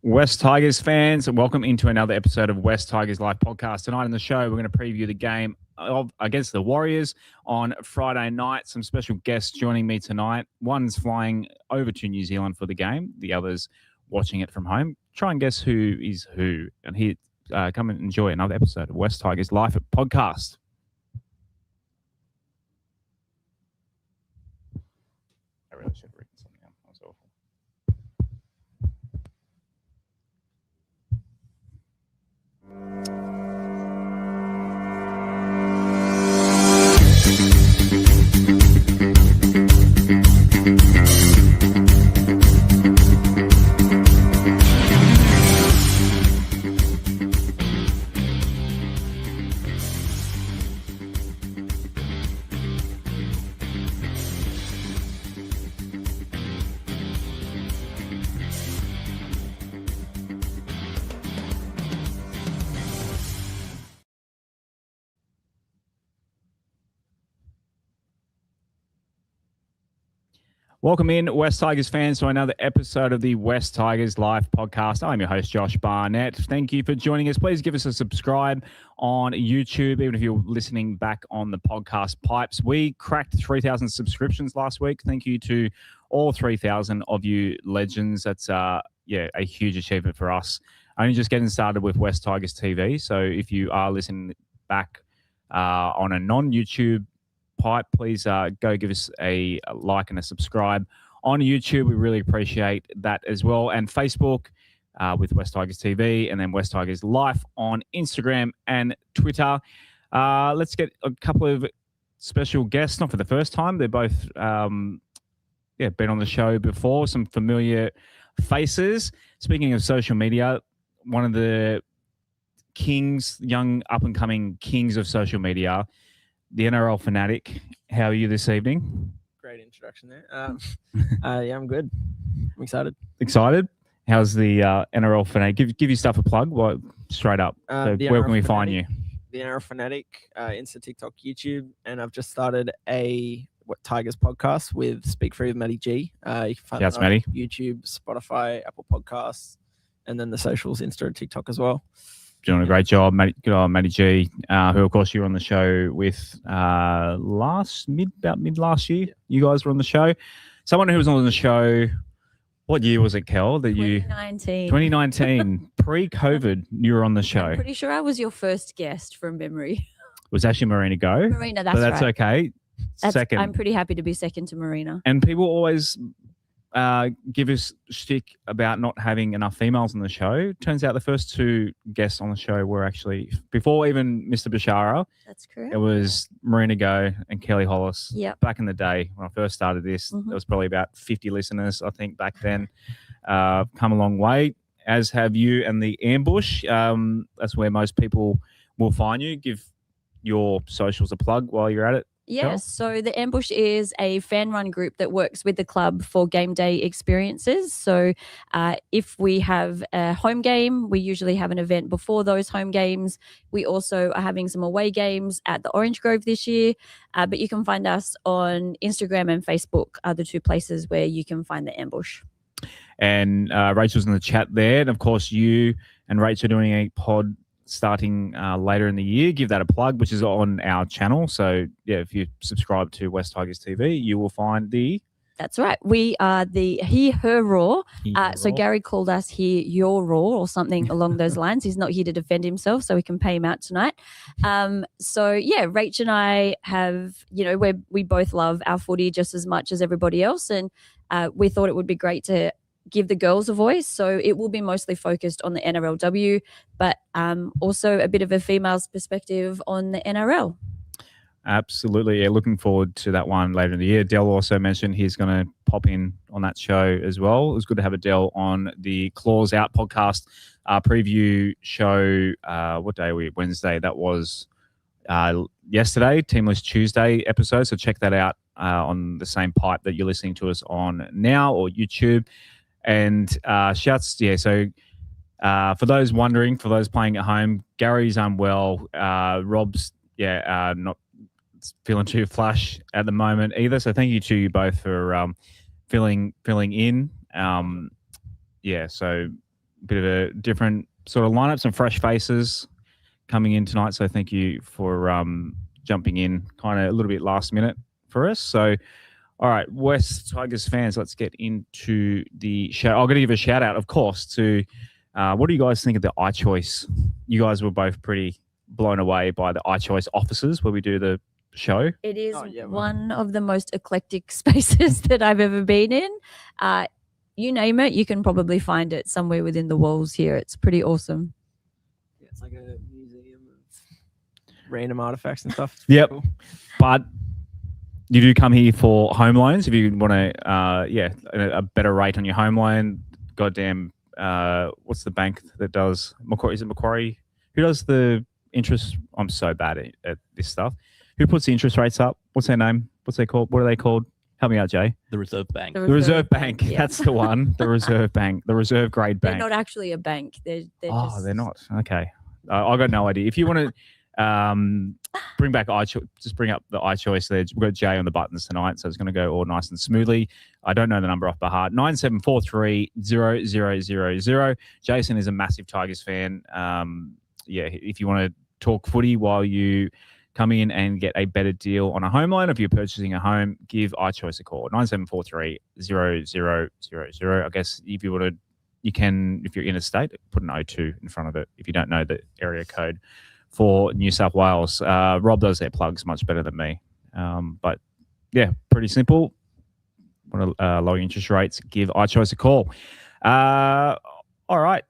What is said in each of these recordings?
West Tigers fans, welcome into another episode of West Tigers Live Podcast. Tonight on the show, we're going to preview the game against the Warriors on Friday night. Some special guests joining me tonight. One's flying over to New Zealand for the game. The other's watching it from home. Try and guess who is who. And here, come and enjoy another episode of West Tigers Live Podcast. I really should have written something down. That was awful. Welcome in, West Tigers fans, to another episode of the West Tigers Live Podcast. I'm your host, Josh Barnett. Thank you for joining us. Please give us a subscribe on YouTube, even if you're listening back on the podcast pipes. We cracked 3,000 subscriptions last week. Thank you to all 3,000 of you legends. That's a huge achievement for us. Only just getting started with West Tigers TV. So if you are listening back on a non-YouTube pipe, please go give us a like and a subscribe on YouTube. We really appreciate that as well. And Facebook with West Tigers TV, and then West Tigers Life on Instagram and Twitter. Let's get a couple of special guests, not for the first time. They're both been on the show before, some familiar faces. Speaking of social media, one of the young up-and-coming kings of social media, the NRL fanatic. How are you this evening? Great introduction there. Yeah, I'm good. I'm excited. Excited? How's the NRL fanatic? Give your stuff a plug. Straight up. So where can we find you? The NRL fanatic, Insta, TikTok, YouTube, and I've just started a Tigers podcast with Speak Free with Matty G. You can find it on Matty. YouTube, Spotify, Apple Podcasts, and then the socials, Insta and TikTok as well. Doing a great job, Matty G, who of course you were on the show with mid last year. Yeah. You guys were on the show. Someone who was on the show, what year was it, Kel? 2019, pre-COVID. You were on the show. I'm pretty sure I was your first guest from memory. It was actually Marina Go. Marina, that's right. But that's okay. Second. I'm pretty happy to be second to Marina. And people always give us shtick about not having enough females on the show. Turns out the first two guests on the show were actually, before even Mr. Bashara. That's correct. It was Marina Go and Kelly Hollis. Yep. Back in the day when I first started this, there was probably about 50 listeners, I think, back then. Come a long way, as have you and the Ambush. That's where most people will find you. Give your socials a plug while you're at it. Yes, so the Ambush is a fan-run group that works with the club for game day experiences. So if we have a home game, we usually have an event before those home games. We also are having some away games at the Orange Grove this year. But you can find us on Instagram and Facebook are the two places where you can find the Ambush. And Rachel's in the chat there. And, of course, you and Rachel are doing a pod starting later in the year. Give that a plug, which is on our channel. So, yeah, if you subscribe to West Tigers TV, you will find the... That's right. We are the He, Her Raw. So Gary called us He, Your Raw or something along those lines. He's not here to defend himself, so we can pay him out tonight. So, yeah, Rach and I have, we both love our footy just as much as everybody else. And we thought it would be great to give the girls a voice. So it will be mostly focused on the NRLW, but also a bit of a female's perspective on the NRL. Absolutely. Yeah, looking forward to that one later in the year. Dell also mentioned he's going to pop in on that show as well. It was good to have Adele on the Claws Out podcast preview show. What day are we? Wednesday. That was yesterday, Teamless Tuesday episode. So check that out on the same pipe that you're listening to us on now, or YouTube. And shouts, so for those wondering, for those playing at home, Gary's unwell. Rob's, not feeling too flush at the moment either. So thank you to you both for filling in. So bit of a different sort of lineup, some fresh faces coming in tonight. So thank you for jumping in kind of a little bit last minute for us. So, all right, West Tigers fans, let's get into the show. I'm going to give a shout out, of course, to what do you guys think of the iChoice? You guys were both pretty blown away by the iChoice offices where we do the show. It is one of the most eclectic spaces that I've ever been in. You name it, you can probably find it somewhere within the walls here. It's pretty awesome. Yeah, it's like a museum of random artifacts and stuff. Yep. Cool. But you do come here for home loans if you want to, a better rate on your home loan. Goddamn, what's the bank that does Macquarie? Is it Macquarie? Who does the interest? I'm so bad at this stuff. Who puts the interest rates up? What's their name? What's they called? What are they called? Help me out, Jay. The Reserve Bank. The Reserve Bank. Yeah. That's the one. The Reserve Bank. The Reserve grade bank. They're not actually a bank. They're just... they're not. Okay. I got no idea. If you want to bring back iChoice, just bring up the iChoice there. We've got Jay on the buttons tonight, so it's going to go all nice and smoothly. I don't know the number off by heart. 97430000. Jason is a massive Tigers fan. If you want to talk footy while you come in and get a better deal on a home loan, if you're purchasing a home, give iChoice a call. 97430000. I guess if you want to, you can, if you're in a state, put an 02 in front of it if you don't know the area code for New South Wales. Rob does their plugs much better than me. But yeah, pretty simple. Want to low interest rates, give iChoice a call. All right.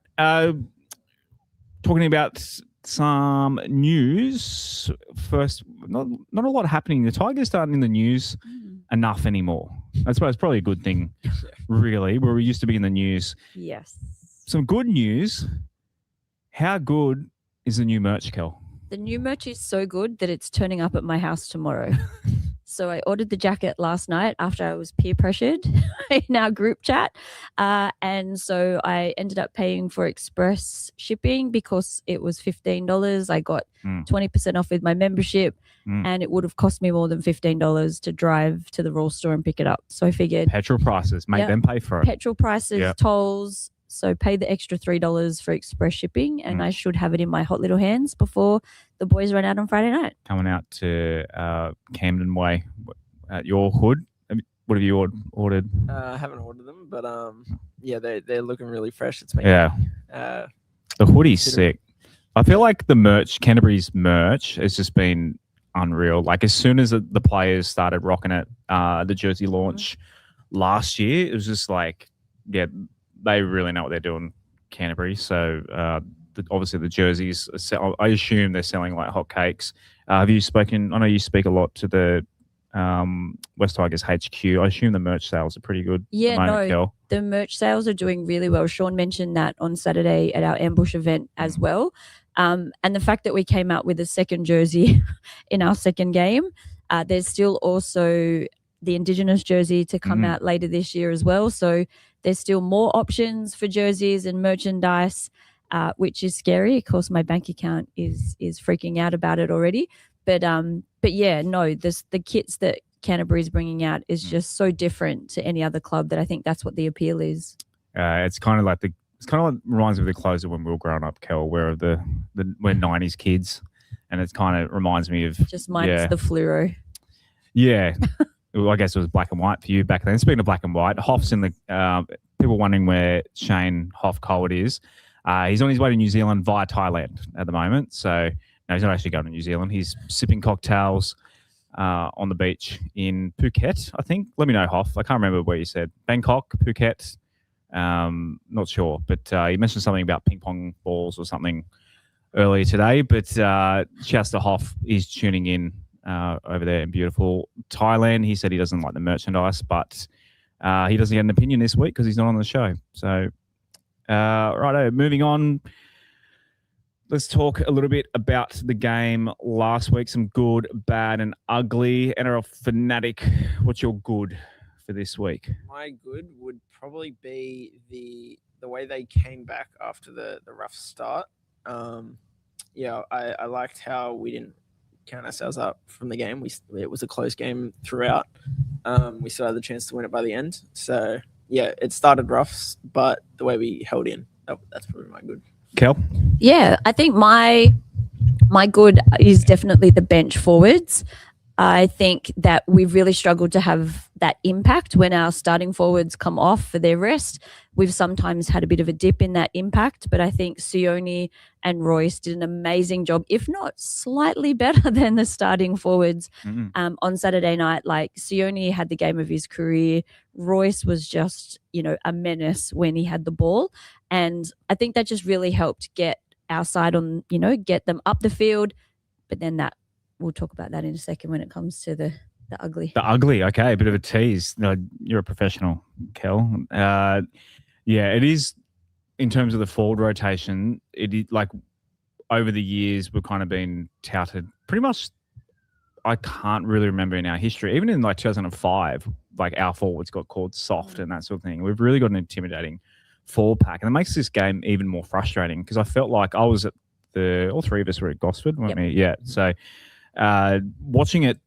Talking about some news first. Not a lot happening. The Tigers aren't in the news enough anymore. I suppose it's probably a good thing, really, where we used to be in the news. Yes. Some good news. How good is the new merch, Kel? The new merch is so good that it's turning up at my house tomorrow. So I ordered the jacket last night after I was peer pressured in our group chat. And so I ended up paying for express shipping because it was $15. I got 20% off with my membership and it would have cost me more than $15 to drive to the Raw store and pick it up. So I figured... Petrol prices, make them pay for it. Petrol prices, tolls. So pay the extra $3 for express shipping and I should have it in my hot little hands before the boys run out on Friday night. Coming out to Camden Way at your hood. What have you ordered? I haven't ordered them, but they're looking really fresh. It's been the hoodie's sick. I feel like the merch, Canterbury's merch, has just been unreal. Like as soon as the players started rocking it, the jersey launch last year, it was just like, they really know what they're doing, Canterbury. So obviously the jerseys, I assume they're selling like hotcakes. Have you spoken? I know you speak a lot to the West Tigers HQ. I assume the merch sales are pretty good. The merch sales are doing really well. Sean mentioned that on Saturday at our ambush event as well. And the fact that we came out with a second jersey in our second game, there's still also the Indigenous jersey to come out later this year as well. So there's still more options for jerseys and merchandise, which is scary. Of course, my bank account is freaking out about it already. But the kits that Canterbury's bringing out is just so different to any other club that I think that's what the appeal is. It's kind of like reminds me of the clothes of when we were growing up, Kel, where we're 90s kids, and it kind of reminds me of just minus the fluoro. Yeah. I guess it was black and white for you back then. Speaking of black and white, Hoff's in the people wondering where Shane Hoff-Colwood is. He's on his way to New Zealand via Thailand at the moment. So no, he's not actually going to New Zealand. He's sipping cocktails on the beach in Phuket, I think. Let me know, Hoff. I can't remember where you said. Bangkok, Phuket. Not sure. But he mentioned something about ping pong balls or something earlier today. But shouts to Hoff. He's tuning in over there in beautiful Thailand. He said he doesn't like the merchandise, but he doesn't get an opinion this week because he's not on the show. So, righto, moving on. Let's talk a little bit about the game last week. Some good, bad, and ugly. NRL Fanatic, what's your good for this week? My good would probably be the way they came back after the rough start. I liked how we didn't count ourselves up from the game. It was a close game throughout. We still had the chance to win it by the end. So, it started rough, but the way we held in that's probably my good. Kel? Yeah, I think my good is definitely the bench forwards. I think that we've really struggled to have that impact when our starting forwards come off for their rest. We've sometimes had a bit of a dip in that impact, but I think Sione and Royce did an amazing job, if not slightly better than the starting forwards on Saturday night. Like Sione had the game of his career. Royce was just, a menace when he had the ball. And I think that just really helped get our side on, get them up the field. But then we'll talk about that in a second when it comes to the ugly. The ugly, okay, a bit of a tease. No, you're a professional, Kel. Yeah, it is. In terms of the forward rotation, it is like over the years we've kind of been touted pretty much. I can't really remember in our history, even in like 2005, like our forwards got called soft and that sort of thing. We've really got an intimidating forward pack, and it makes this game even more frustrating because I felt like I was at all three of us were at Gosford, weren't we? Yeah. So watching it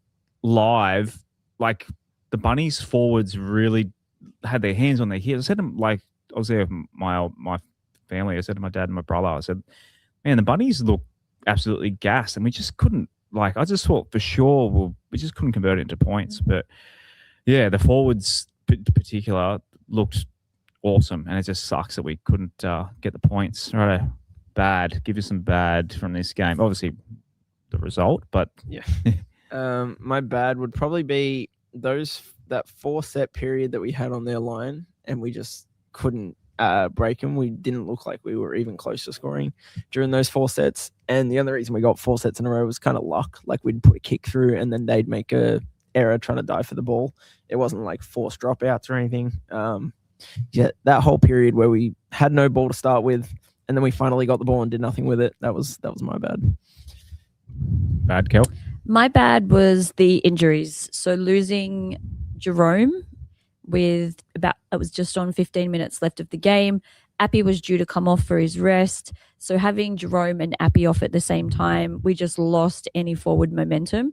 live, like the Bunnies forwards really had their hands on their hips. I said to them, like, I was there with my family. I said to my dad and my brother, I said, man, the Bunnies look absolutely gassed, and we just couldn't, like, I just thought for sure we just couldn't convert it into points. But yeah, the forwards in particular looked awesome, and it just sucks that we couldn't get the points. Right, give you some bad from this game. Obviously, the result, but yeah. My bad would probably be that 4-set period that we had on their line, and we just couldn't break them. We didn't look like we were even close to scoring during those 4 sets. And the other reason we got 4 sets in a row was kind of luck. Like we'd put a kick through, and then they'd make a error trying to dive for the ball. It wasn't like forced dropouts or anything. Yeah, that whole period where we had no ball to start with, and then we finally got the ball and did nothing with it. That was my bad. Bad, Kel? My bad was the injuries. So losing Jerome it was just on 15 minutes left of the game. Appy was due to come off for his rest. So having Jerome and Appy off at the same time, we just lost any forward momentum.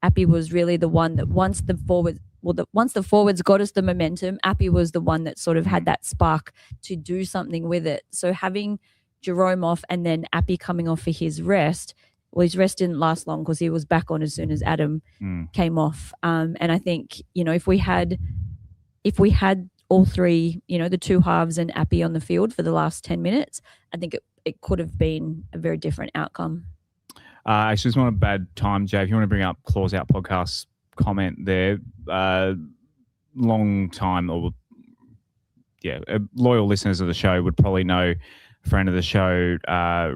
Appy was really the one that once the forwards got us the momentum, Appy was the one that sort of had that spark to do something with it. So having Jerome off and then Appy coming off for his rest, well, his rest didn't last long because he was back on as soon as Adam came off. And I think, if we had all three, the two halves and Appy on the field for the last 10 minutes, I think it could have been a very different outcome. Actually, it's not a bad time, Jay. If you want to bring up Claws Out Podcast comment there, long time loyal listeners of the show would probably know a friend of the show,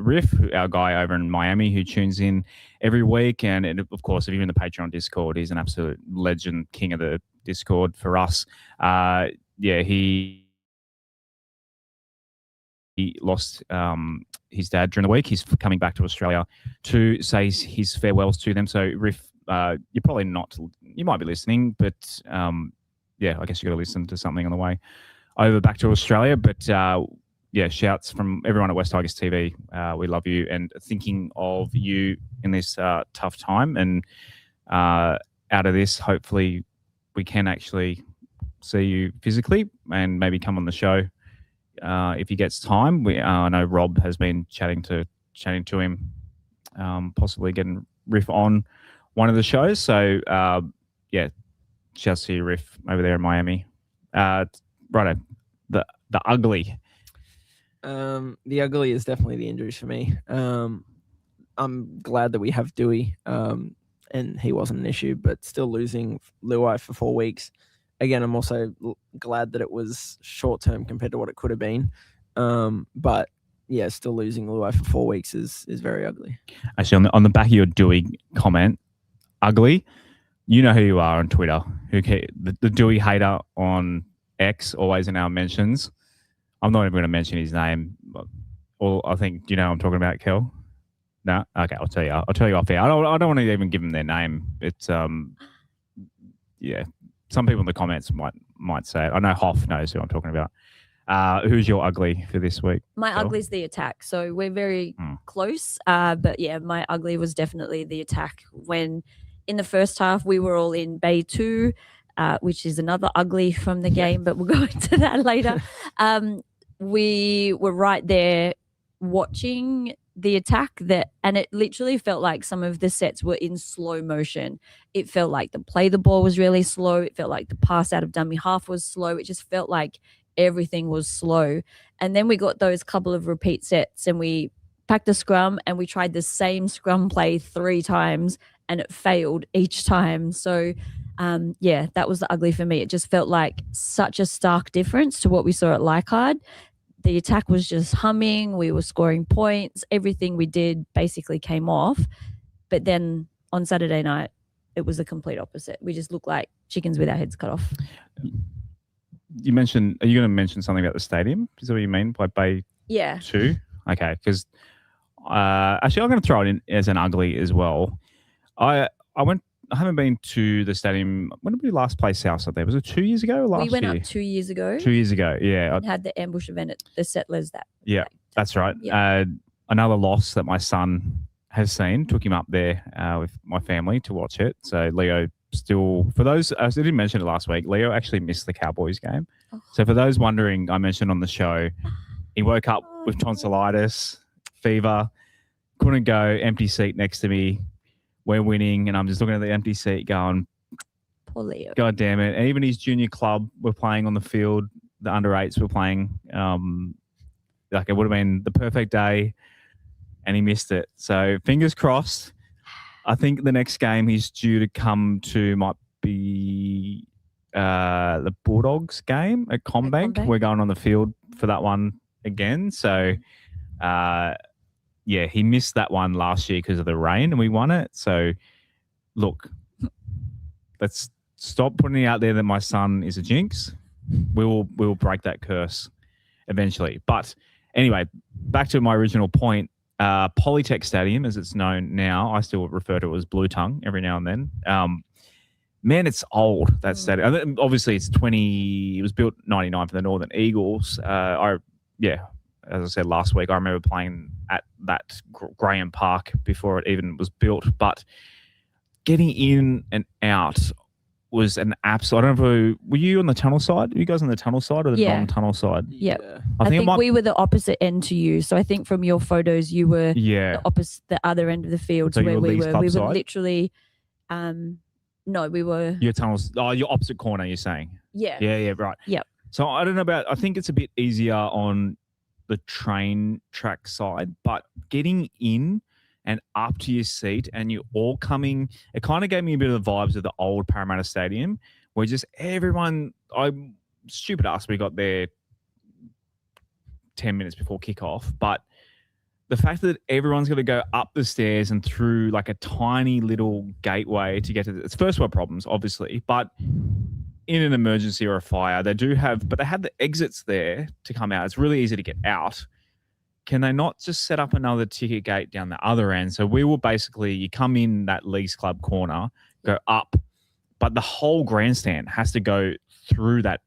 Riff, our guy over in Miami who tunes in every week. And of course, if you're in the Patreon Discord, he's an absolute legend, king of the Discord for us. He lost his dad during the week. He's coming back to Australia to say his farewells to them. So, Riff, you're probably not, you might be listening, but I guess you got to listen to something on the way over back to Australia. But shouts from everyone at West Tigers TV. We love you and thinking of you in this tough time. And out of this, hopefully, we can actually see you physically and maybe come on the show if he gets time. I know Rob has been chatting to him, possibly getting Riff on one of the shows. So shouts to you, Riff, over there in Miami. Righto, the ugly. The ugly is definitely the injuries for me. I'm glad that we have Dewey, and he wasn't an issue, but still losing Luai for 4 weeks. Again, I'm also glad that it was short term compared to what it could have been. But yeah, still losing Luai for 4 weeks is very ugly. Actually, on the back of your Dewey comment, ugly, you know who you are on Twitter. The Dewey hater on X, always in our mentions. I'm not even going to mention his name. Or I think, do you know who I'm talking about, Kel? No? Okay, I'll tell you off air. I don't want to even give them their name. It's some people in the comments might say it. I know Hoff knows who I'm talking about. Who's your ugly for this week? My ugly's the attack. So we're very close. But yeah, my ugly was definitely the attack. When in the first half we were all in Bay 2, which is another ugly from the game, but we'll go into that later. we were right there watching the attack and it literally felt like some of the sets were in slow motion. It felt like the ball was really slow. It felt like the pass out of dummy half was slow. It just felt like everything was slow. And then we got those couple of repeat sets and we packed a scrum and we tried the same scrum play 3 times and it failed each time. So that was the ugly for me. It just felt like such a stark difference to what we saw at Leichhardt. The attack was just humming. We were scoring points. Everything we did basically came off. But then on Saturday night, it was the complete opposite. We just looked like chickens with our heads cut off. You mentioned, are you going to mention something about the stadium? Is that what you mean by Bay 2? Okay, because actually I'm going to throw it in as an ugly as well. I haven't been to the stadium. When did we last play Southside there? Was it 2 years ago or last year? We went up 2 years ago. 2 years ago, yeah. And had the ambush event at the Settlers that. Yeah, that's right. Yeah. Another loss that my son has seen, took him up there with my family to watch it. So Leo still, for those, I didn't mention it last week, Leo actually missed the Cowboys game. Oh. So for those wondering, I mentioned on the show, he woke up with tonsillitis, fever, couldn't go, empty seat next to me. We're winning, and I'm just looking at the empty seat going, poor Leo. God damn it. And even his junior club were playing on the field. The under 8s were playing. Like it would have been the perfect day, and he missed it. So fingers crossed. I think the next game he's due to come to might be the Bulldogs game at Combank. We're going on the field for that one again. So, yeah, he missed that one last year because of the rain and we won it. So, look, let's stop putting it out there that my son is a jinx. We will break that curse eventually. But anyway, back to my original point. Polytech Stadium, as it's known now, I still refer to it as Blue Tongue every now and then. Man, it's old, that stadium. Obviously, it was built 99 for the Northern Eagles. As I said last week, I remember playing at that Graham Park before it even was built. But getting in and out was an absolute. I don't know were you on the tunnel side? Were you guys on the tunnel side or the non-tunnel side? Yeah. I think we were the opposite end to you. So I think from your photos, you were the other end of the field so to where we were. We side? were literally, no, we were. Your tunnels. Oh, your opposite corner. You're saying. Yeah. Yeah. Right. Yep. So I don't know about. I think it's a bit easier on the train track side, but getting in and up to your seat and you're all coming, it kind of gave me a bit of the vibes of the old Parramatta Stadium where just everyone, stupid ass, we got there 10 minutes before kickoff, but the fact that everyone's got to go up the stairs and through like a tiny little gateway to get to it's first world problems, obviously, but in an emergency or a fire, they have the exits there to come out. It's really easy to get out. Can they not just set up another ticket gate down the other end? So we will basically, you come in that Leagues Club corner, go up, but the whole grandstand has to go through that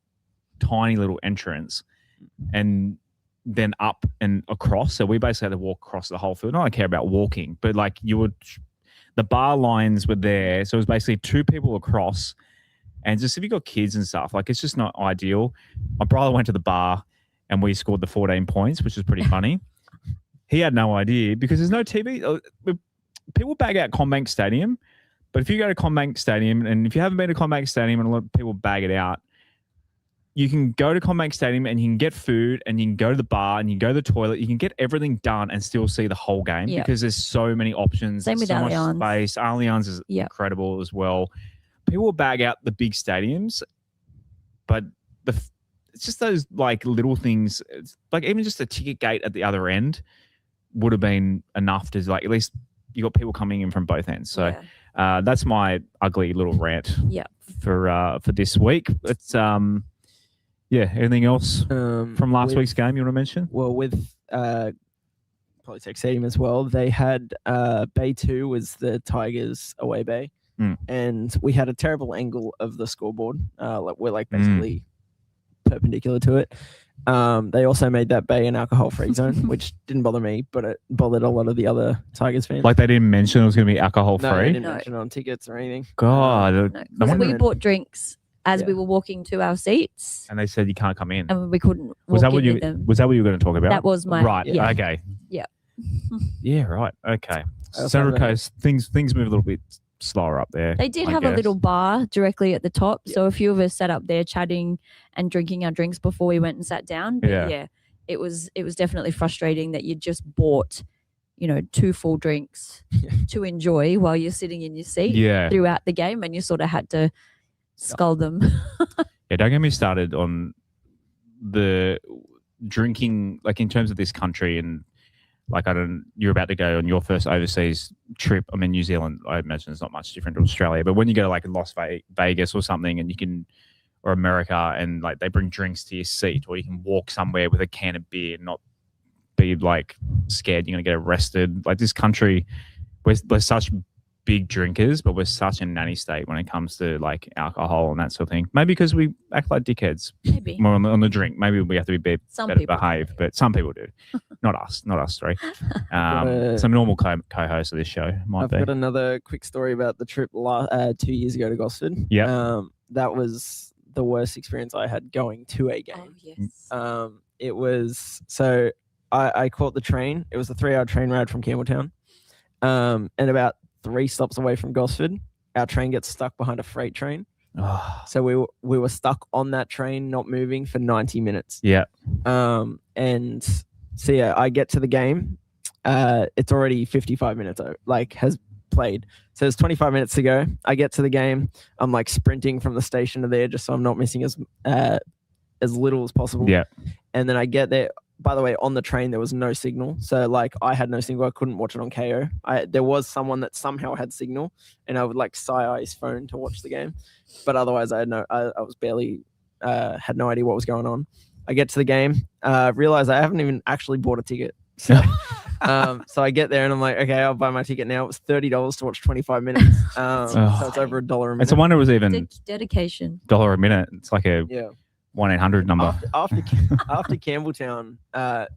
tiny little entrance and then up and across. So we basically had to walk across the whole field. I don't care about walking, but like the bar lines were there. So it was basically 2 people across. And just if you got kids and stuff, like it's just not ideal. My brother went to the bar and we scored the 14 points, which was pretty funny. He had no idea because there's no TV. People bag out Combank Stadium, but if you go to Combank Stadium, and if you haven't been to Combank Stadium and a lot of people bag it out, you can go to Combank Stadium and you can get food and you can go to the bar and you can go to the toilet. You can get everything done and still see the whole game because there's so many options. Same with so Allianz. Much space. Allianz is incredible as well. People will bag out the big stadiums, but it's just those like little things. It's like even just a ticket gate at the other end would have been enough to like at least you got people coming in from both ends. So that's my ugly little rant. For this week. It's anything else from last week's game you want to mention? Well, with Polytech Stadium as well, they had Bay 2 was the Tigers away bay. And we had a terrible angle of the scoreboard. We're basically perpendicular to it. They also made that bay an alcohol-free zone, which didn't bother me, but it bothered a lot of the other Tigers fans. Like they didn't mention it was going to be alcohol-free? No, they didn't mention it on tickets or anything. God. We bought drinks as we were walking to our seats, And they said you can't come in. and we couldn't Was walk that what in you with them. was that what you were going to talk about? That was my right. Yeah. Okay. Yeah. Yeah. Right. Okay. also Central have a- Coast things move a little bit slower up there. They did I have a guess. little bar directly at the top, so a few of us sat up there chatting and drinking our drinks before we went and sat down. But Yeah. it was definitely frustrating that you just bought, 2 full drinks to enjoy while you're sitting in your seat Yeah. throughout the game, and you sort of had to scull them. Yeah. Don't get me started on the drinking, like in terms of this country, and like you're about to go on your first overseas trip. I mean, New Zealand, I imagine it's not much different to Australia, but when you go to like Las Vegas or something, and or America, and like they bring drinks to your seat, or you can walk somewhere with a can of beer and not be like scared you're going to get arrested. Like this country, we're such big drinkers, but we're such a nanny state when it comes to like alcohol and that sort of thing. Maybe because we act like dickheads Maybe more on the drink. Maybe we have to be some better people. behaved, but some people do. Not us three. got Some normal co-hosts of this show might I've be. got another quick story about the trip 2 years ago to Gosford. Yeah. That was the worst experience I had going to a game. Oh yes. It was so I caught the train. It was a 3-hour train ride from Campbelltown. And about 3 stops away from Gosford, our train gets stuck behind a freight train. Oh, So we were stuck on that train, not moving for 90 minutes. yeah. And so yeah, I get to the game. It's already 55 minutes has played. So there's 25 minutes to go. I get to the game. I'm like sprinting from the station to there just so I'm not missing as little as possible. Yeah. And then I get there. By the way, on the train there was no signal, so like I had no signal. I couldn't watch it on KO. There was someone that somehow had signal, and I would like side his phone to watch the game, but otherwise I was barely had no idea what was going on. I get to the game, realize I haven't even actually bought a ticket. So, so I get there and I'm like, okay, I'll buy my ticket now. It was $30 to watch 25 minutes. So it's over $1 a minute. It's a wonder it was even Dedication. $1 a minute. It's like a Yeah. 1-800 number. After Campbelltown, I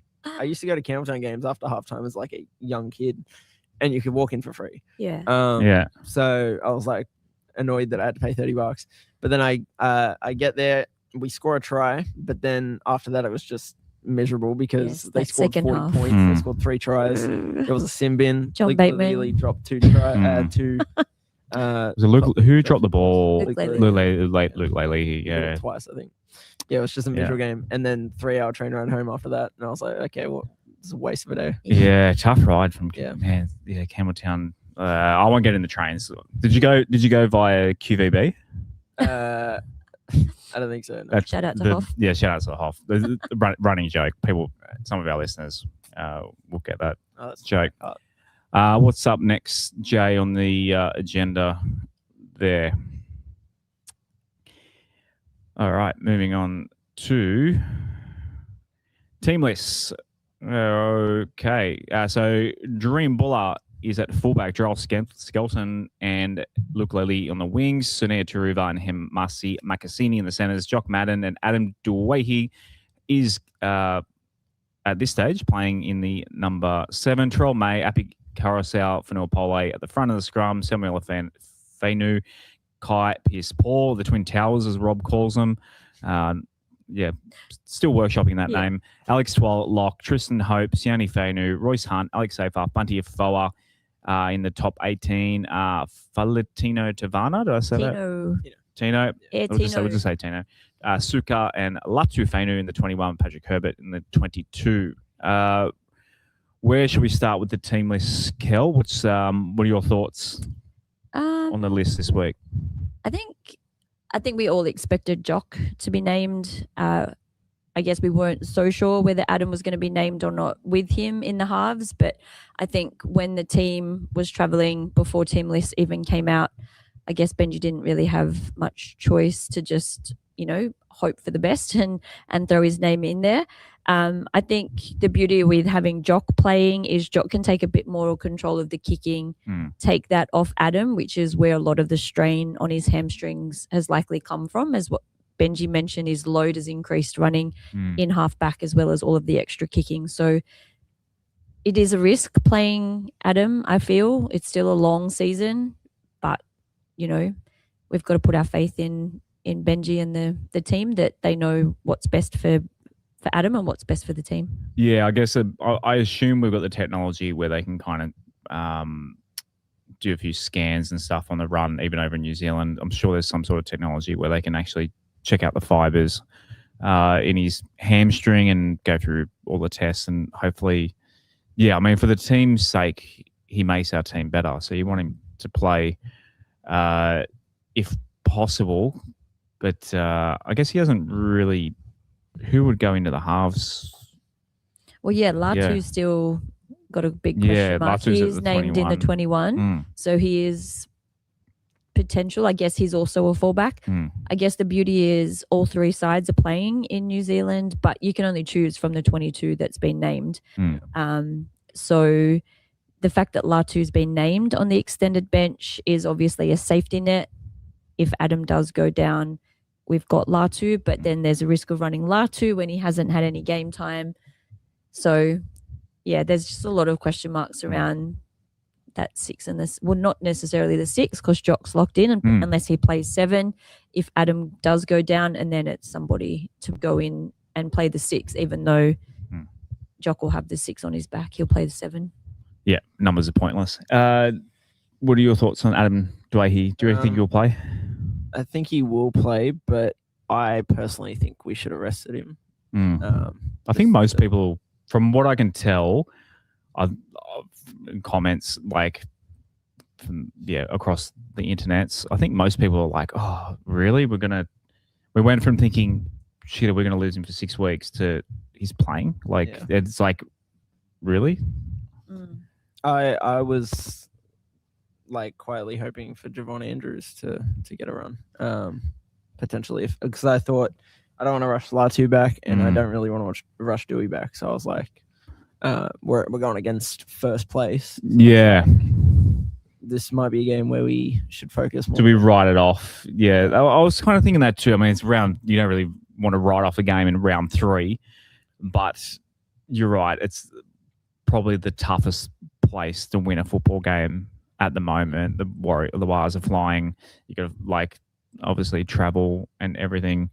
used to go to Campbelltown games after halftime as like a young kid, and you could walk in for free. Yeah. Yeah. So I was like annoyed that I had to pay $30. But then I get there, we score a try, but then after that it was just miserable because Yes, they that scored 40 second half. points. Mm. They scored 3 tries. There was a sin bin. John Luke Bateman. Lilly dropped 2 tries. Mm. 2. Was it Luke who dropped the ball? Luke Lilly. Luke Lilly. Yeah. Twice, I think. Yeah, it was just a miserable game. And then 3-hour train ride home after that. And I was like, okay, well, it's a waste of a day. Yeah, tough ride from Yeah. Campbelltown. I won't get in the trains. Did you go via QVB? I don't think so. No. Shout out to Hoff. Yeah, shout out to Hoff. The running joke. People, some of our listeners will get that Oh, that's joke. hard. What's up next, Jay, on the agenda there? All right, moving on to team lists. Okay, so Dream Buller is at fullback, Joel Skelton and Luke Lilly on the wings, Sunea Taruva and Hemasi Makasini in the centres, Jock Madden and Adam Duwahi is at this stage playing in the number 7, Terrell May, Api Carousel, Fanua Pole at the front of the scrum, Samuel Fainu, Kai Pierce-Paul, the Twin Towers as Rob calls them. Still workshopping that name. Alex Twal, Lock, Tristan Hope, Sione Fainu, Royce Hunt, Alex Safar, Bunty Afoa in the top 18. Falatino Tavana, did I say that? Tino. Yeah, We'll just say Tino. Suka and Latu Fainu in the 21, Patrick Herbert in the 22. Where should we start with the team list, Kel? What are your thoughts on the list this week? I think we all expected Jock to be named. I guess we weren't so sure whether Adam was going to be named or not with him in the halves. But I think when the team was traveling before team list even came out, I guess Benji didn't really have much choice to just, hope for the best and throw his name in there. I think the beauty with having Jock playing is Jock can take a bit more control of the kicking, take that off Adam, which is where a lot of the strain on his hamstrings has likely come from, as what Benji mentioned, his load has increased running in halfback as well as all of the extra kicking. So it is a risk playing Adam, I feel. It's still a long season, but, we've got to put our faith in in Benji and the team that they know what's best for Adam and what's best for the team. Yeah, I guess I assume we've got the technology where they can kind of do a few scans and stuff on the run, even over in New Zealand. I'm sure there's some sort of technology where they can actually check out the fibers in his hamstring and go through all the tests, and hopefully, yeah, I mean, for the team's sake, he makes our team better. So you want him to play if possible, but I guess he hasn't really. Who would go into the halves? Well, yeah, Latu's still got a big question mark. Latu's He at is the named 21. in the 21, so he is potential. I guess he's also a fullback. I guess the beauty is all three sides are playing in New Zealand, but you can only choose from the 22 that's been named. So the fact that Latu's been named on the extended bench is obviously a safety net. If Adam does go down, we've got Latu, but then there's a risk of running Latu when he hasn't had any game time. So, yeah, there's just a lot of question marks around that 6 and this. Well, not necessarily the 6 because Jock's locked in unless he plays 7. If Adam does go down, and then it's somebody to go in and play the 6, even though Jock will have the 6 on his back, he'll play the 7. Yeah, numbers are pointless. What are your thoughts on Adam Dwayhe? Do you think he'll play? I think he will play, but I personally think we should have rested him. I think most people, from what I can tell, comments across the internets, I think most people are like, "Oh, really? We went from thinking, shit, we're gonna lose him for 6 weeks to he's playing." It's like, really? I was quietly hoping for Javon Andrews to get a run, potentially, because I thought I don't want to rush Latu back, and I don't really want to rush Dewey back. So I was like, we're going against first place. Yeah, this might be a game where we should focus more. Do we write it off? Yeah, I was kind of thinking that too. I mean, it's round. You don't really want to write off a game in round 3, but you're right. It's probably the toughest place to win a football game at the moment. The wires are flying. You got to obviously travel and everything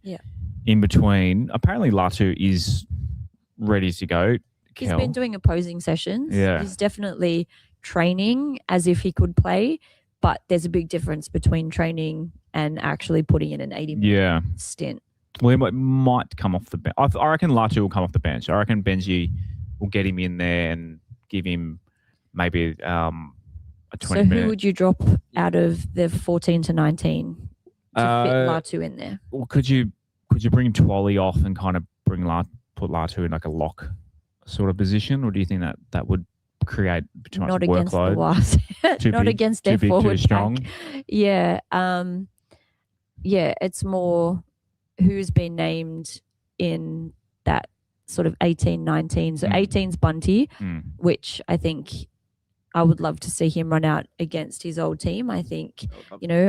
in between. Apparently Latu is ready to go. He's been doing opposing sessions. Yeah. He's definitely training as if he could play, but there's a big difference between training and actually putting in an 80-minute stint. Well, he might come off the bench. I reckon Latu will come off the bench. I reckon Benji will get him in there and give him maybe a 20-minute. So who would you drop out of the 14 to 19 to fit Latu in there? Well, could you bring Twally off and kind of put Latu in like a lock sort of position, or do you think that would create too much Not workload? against the Wasps. Not against their forward strong. pack. Yeah. It's more who's been named in that sort of 18, 19. So 18's Bunty, which I think I would love to see him run out against his old team. I think,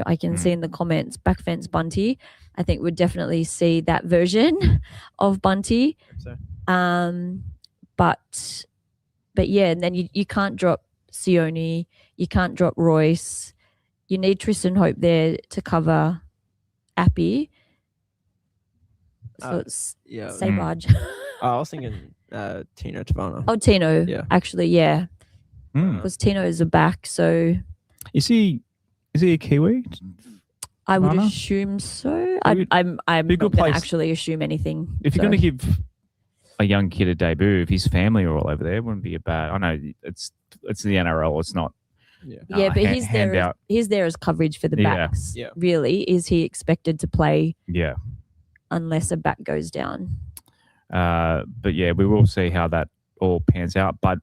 I can see in the comments, back fence Bunty. I think we'd definitely see that version of Bunty. But yeah, and then you can't drop Sione, you can't drop Royce. You need Tristan Hope there to cover Appy. So it's Sabaj. I was thinking Tino Tavana. Oh, Tino. Yeah. Actually, yeah. Because Tino is a back, so is he a Kiwi? I would assume so. I'm not going to actually assume anything. If you're going to give a young kid a debut, if his family are all over there, it wouldn't be a bad. I know it's the NRL. It's not. Yeah, but he's there as coverage for the backs. Yeah. Really, is he expected to play? Yeah. Unless a back goes down. But yeah, we will see how that all pans out. But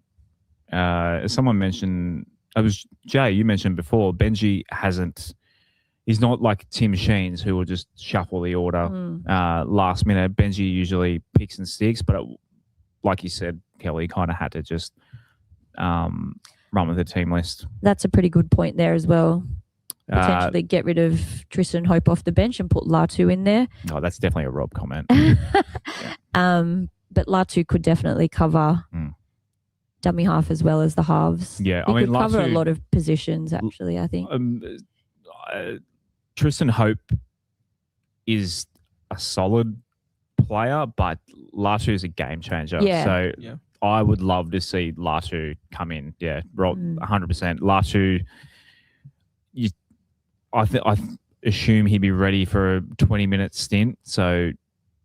as someone mentioned, it was Jay, you mentioned before, Benji he's not like Tim Sheens who will just shuffle the order last minute. Benji usually picks and sticks, but like you said, Kelly kind of had to just run with the team list. That's a pretty good point there as well. Potentially get rid of Tristan Hope off the bench and put Latu in there. Oh, that's definitely a Rob comment. But Latu could definitely cover dummy half as well as the halves. Yeah, he could cover a lot of positions, actually, I think. Tristan Hope is a solid player, but Latu is a game changer. Yeah. So Yeah. I would love to see Latu come in. Yeah, Rob, 100%. Latu, I assume he'd be ready for a 20-minute stint. So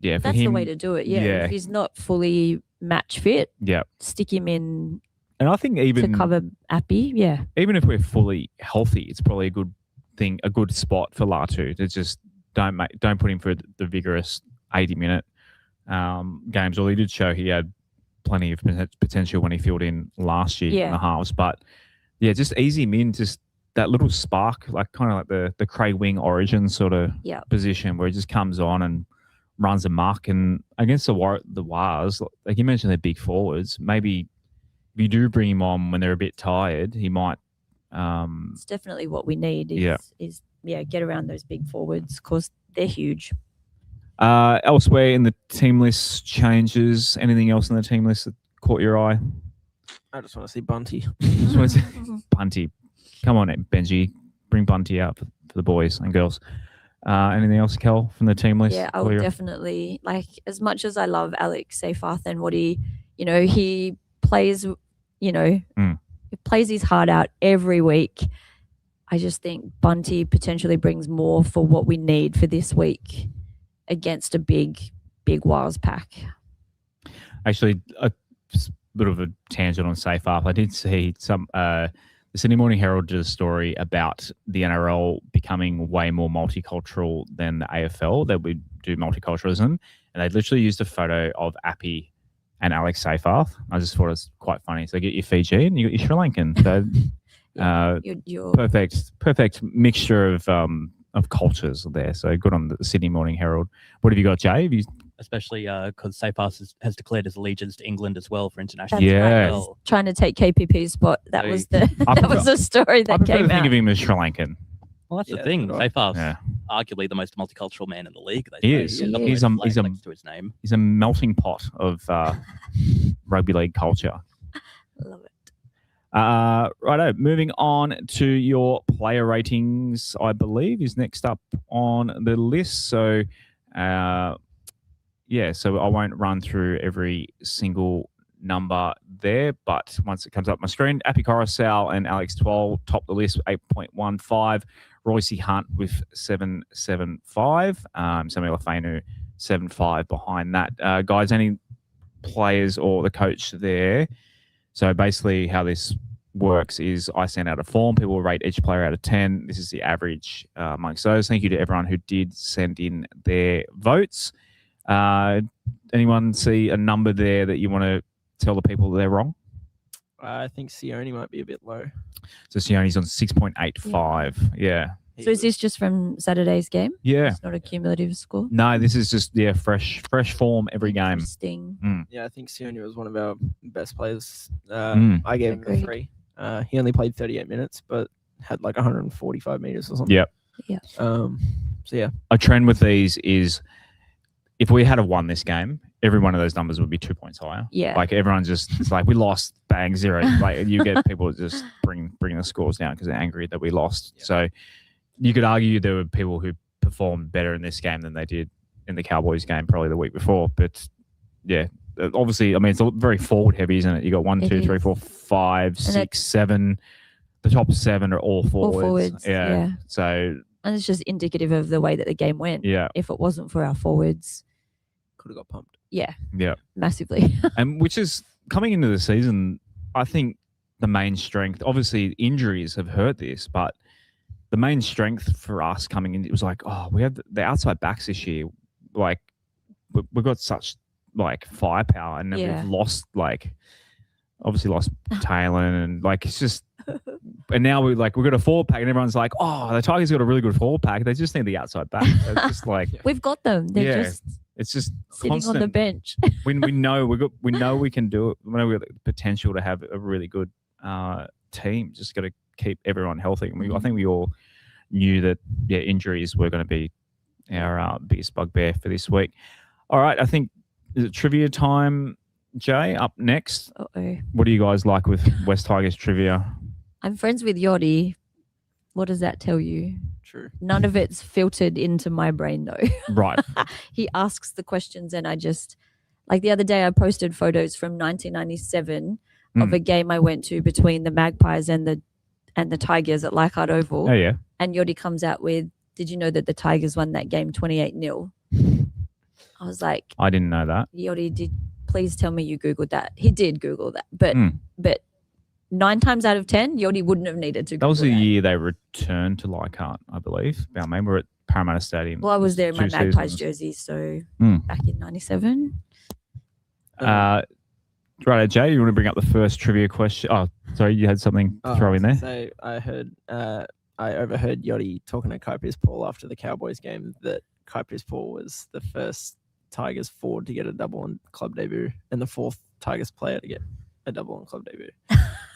yeah, for That's him, the way to do it. Yeah. yeah. If he's not fully match fit, yeah. stick him in And I think even to cover Appy. Yeah. even if we're fully healthy, it's probably a good thing, a good spot for Latu to just don't put him for the vigorous 80-minute games. Well, he did show he had plenty of potential when he filled in last year in the halves. But yeah, just easy him in, just that little spark, like kind of like the Craig Wing origin sort of position where he just comes on and runs amok. And against the Wars, like you mentioned, they're big forwards. Maybe if you do bring him on when they're a bit tired, he might. It's definitely what we need. Is get around those big forwards because they're huge. Elsewhere in the team list changes, anything else in the team list that caught your eye? I just want to see Bunty. Bunty. Come on, Benji. Bring Bunty out for the boys and girls. Anything else, Kel, from the team list? Yeah, I would definitely, like, as much as I love Alex Seyfarth and what he plays, he plays his heart out every week. I just think Bunty potentially brings more for what we need for this week against a big Wales pack. Actually, a bit of a tangent on Seyfarth. I did see some the Sydney Morning Herald did a story about the NRL becoming way more multicultural than the AFL, that we do multiculturalism, and they literally used a photo of Appy and Alex Seyfarth. I just thought it was quite funny. So you get your Fiji and you get your Sri Lankan. So you're perfect mixture of cultures there. So good on the Sydney Morning Herald. What have you got, Jay? Especially because Seyfarth has declared his allegiance to England as well for international. That's right. Trying to take KPP's spot. That was the story that came out. I think of him as Sri Lankan. Well, that's the thing. Right. Seyfarth's arguably the most multicultural man in the league. He is. He's next to his name. He's a melting pot of rugby league culture. Love it. Righto, moving on to your player ratings, I believe, is next up on the list. So, so I won't run through every single number there, but once it comes up my screen, Appy Coruscant and Alex Twal top the list with 8.15. Royce Hunt with 7.75. Samuel Afenu 7.5 behind that. Guys, any players or the coach there? So basically how this works is I send out a form. People will rate each player out of 10. This is the average amongst those. Thank you to everyone who did send in their votes. Anyone see a number there that you want to tell the people they're wrong? I think Sione might be a bit low. So Sione's on 6.85. Yeah. So is this just from Saturday's game? Yeah. It's not a cumulative score? No, this is just fresh form every game. Interesting. Yeah, I think Sione was one of our best players. I gave him a 3. He only played 38 minutes, but had like 145 meters or something. Yep. Yeah. So yeah. A trend with these is if we had won this game, every one of those numbers would be 2 points higher. Yeah. Like everyone's just, it's like we lost, bang, 0. Like you get people just bring the scores down because they're angry that we lost. Yeah. So you could argue there were people who performed better in this game than they did in the Cowboys game probably the week before. But yeah, obviously, I mean, it's very forward heavy, isn't it? You got 1, 2, 3, 4, 5, 6, 7. The top 7 are all forwards. All forwards. Yeah. So. And it's just indicative of the way that the game went. Yeah. If it wasn't for our forwards, could have got pumped. Yeah. Yeah. Massively. And which is coming into the season, I think the main strength, obviously injuries have hurt this, but the main strength for us coming in, it was like, oh, we have the outside backs this year. Like we've got such like firepower, and then we've lost obviously lost Taylor, and like it's just. And now we've got a forward pack, and everyone's like, "Oh, the Tigers got a really good forward pack. They just need the outside back." It's just like we've got them. They're just it's just sitting constant. on the bench. we know we can do it. We know we've got the potential to have a really good team. Just got to keep everyone healthy. And I think we all knew that injuries were going to be our biggest bugbear for this week. All right, I think is it trivia time, Jay? Up next. Uh-oh. What do you guys like with West Tigers trivia? I'm friends with Yachty. What does that tell you? True. None of it's filtered into my brain though. Right. He asks the questions and I just, like the other day I posted photos from 1997 of a game I went to between the Magpies and the Tigers at Leichhardt Oval. Oh, yeah. And Yodi comes out with, did you know that the Tigers won that game 28-0? I was like, I didn't know that. Yodi, please tell me you Googled that. He did Google that. But 9 times out of 10, Yodi wouldn't have needed to Google That was the year they returned to Leichhardt, I believe. I remember at Parramatta Stadium. Well, I was there in my 2 Magpies seasons. jersey, so back in 97. Right, Jay, you want to bring up the first trivia question? Oh, sorry, you had something to throw in there? So I overheard Yachty talking to Kai Paul after the Cowboys game that Kai Paul was the first Tigers forward to get a double on club debut and the 4th Tigers player to get a double on club debut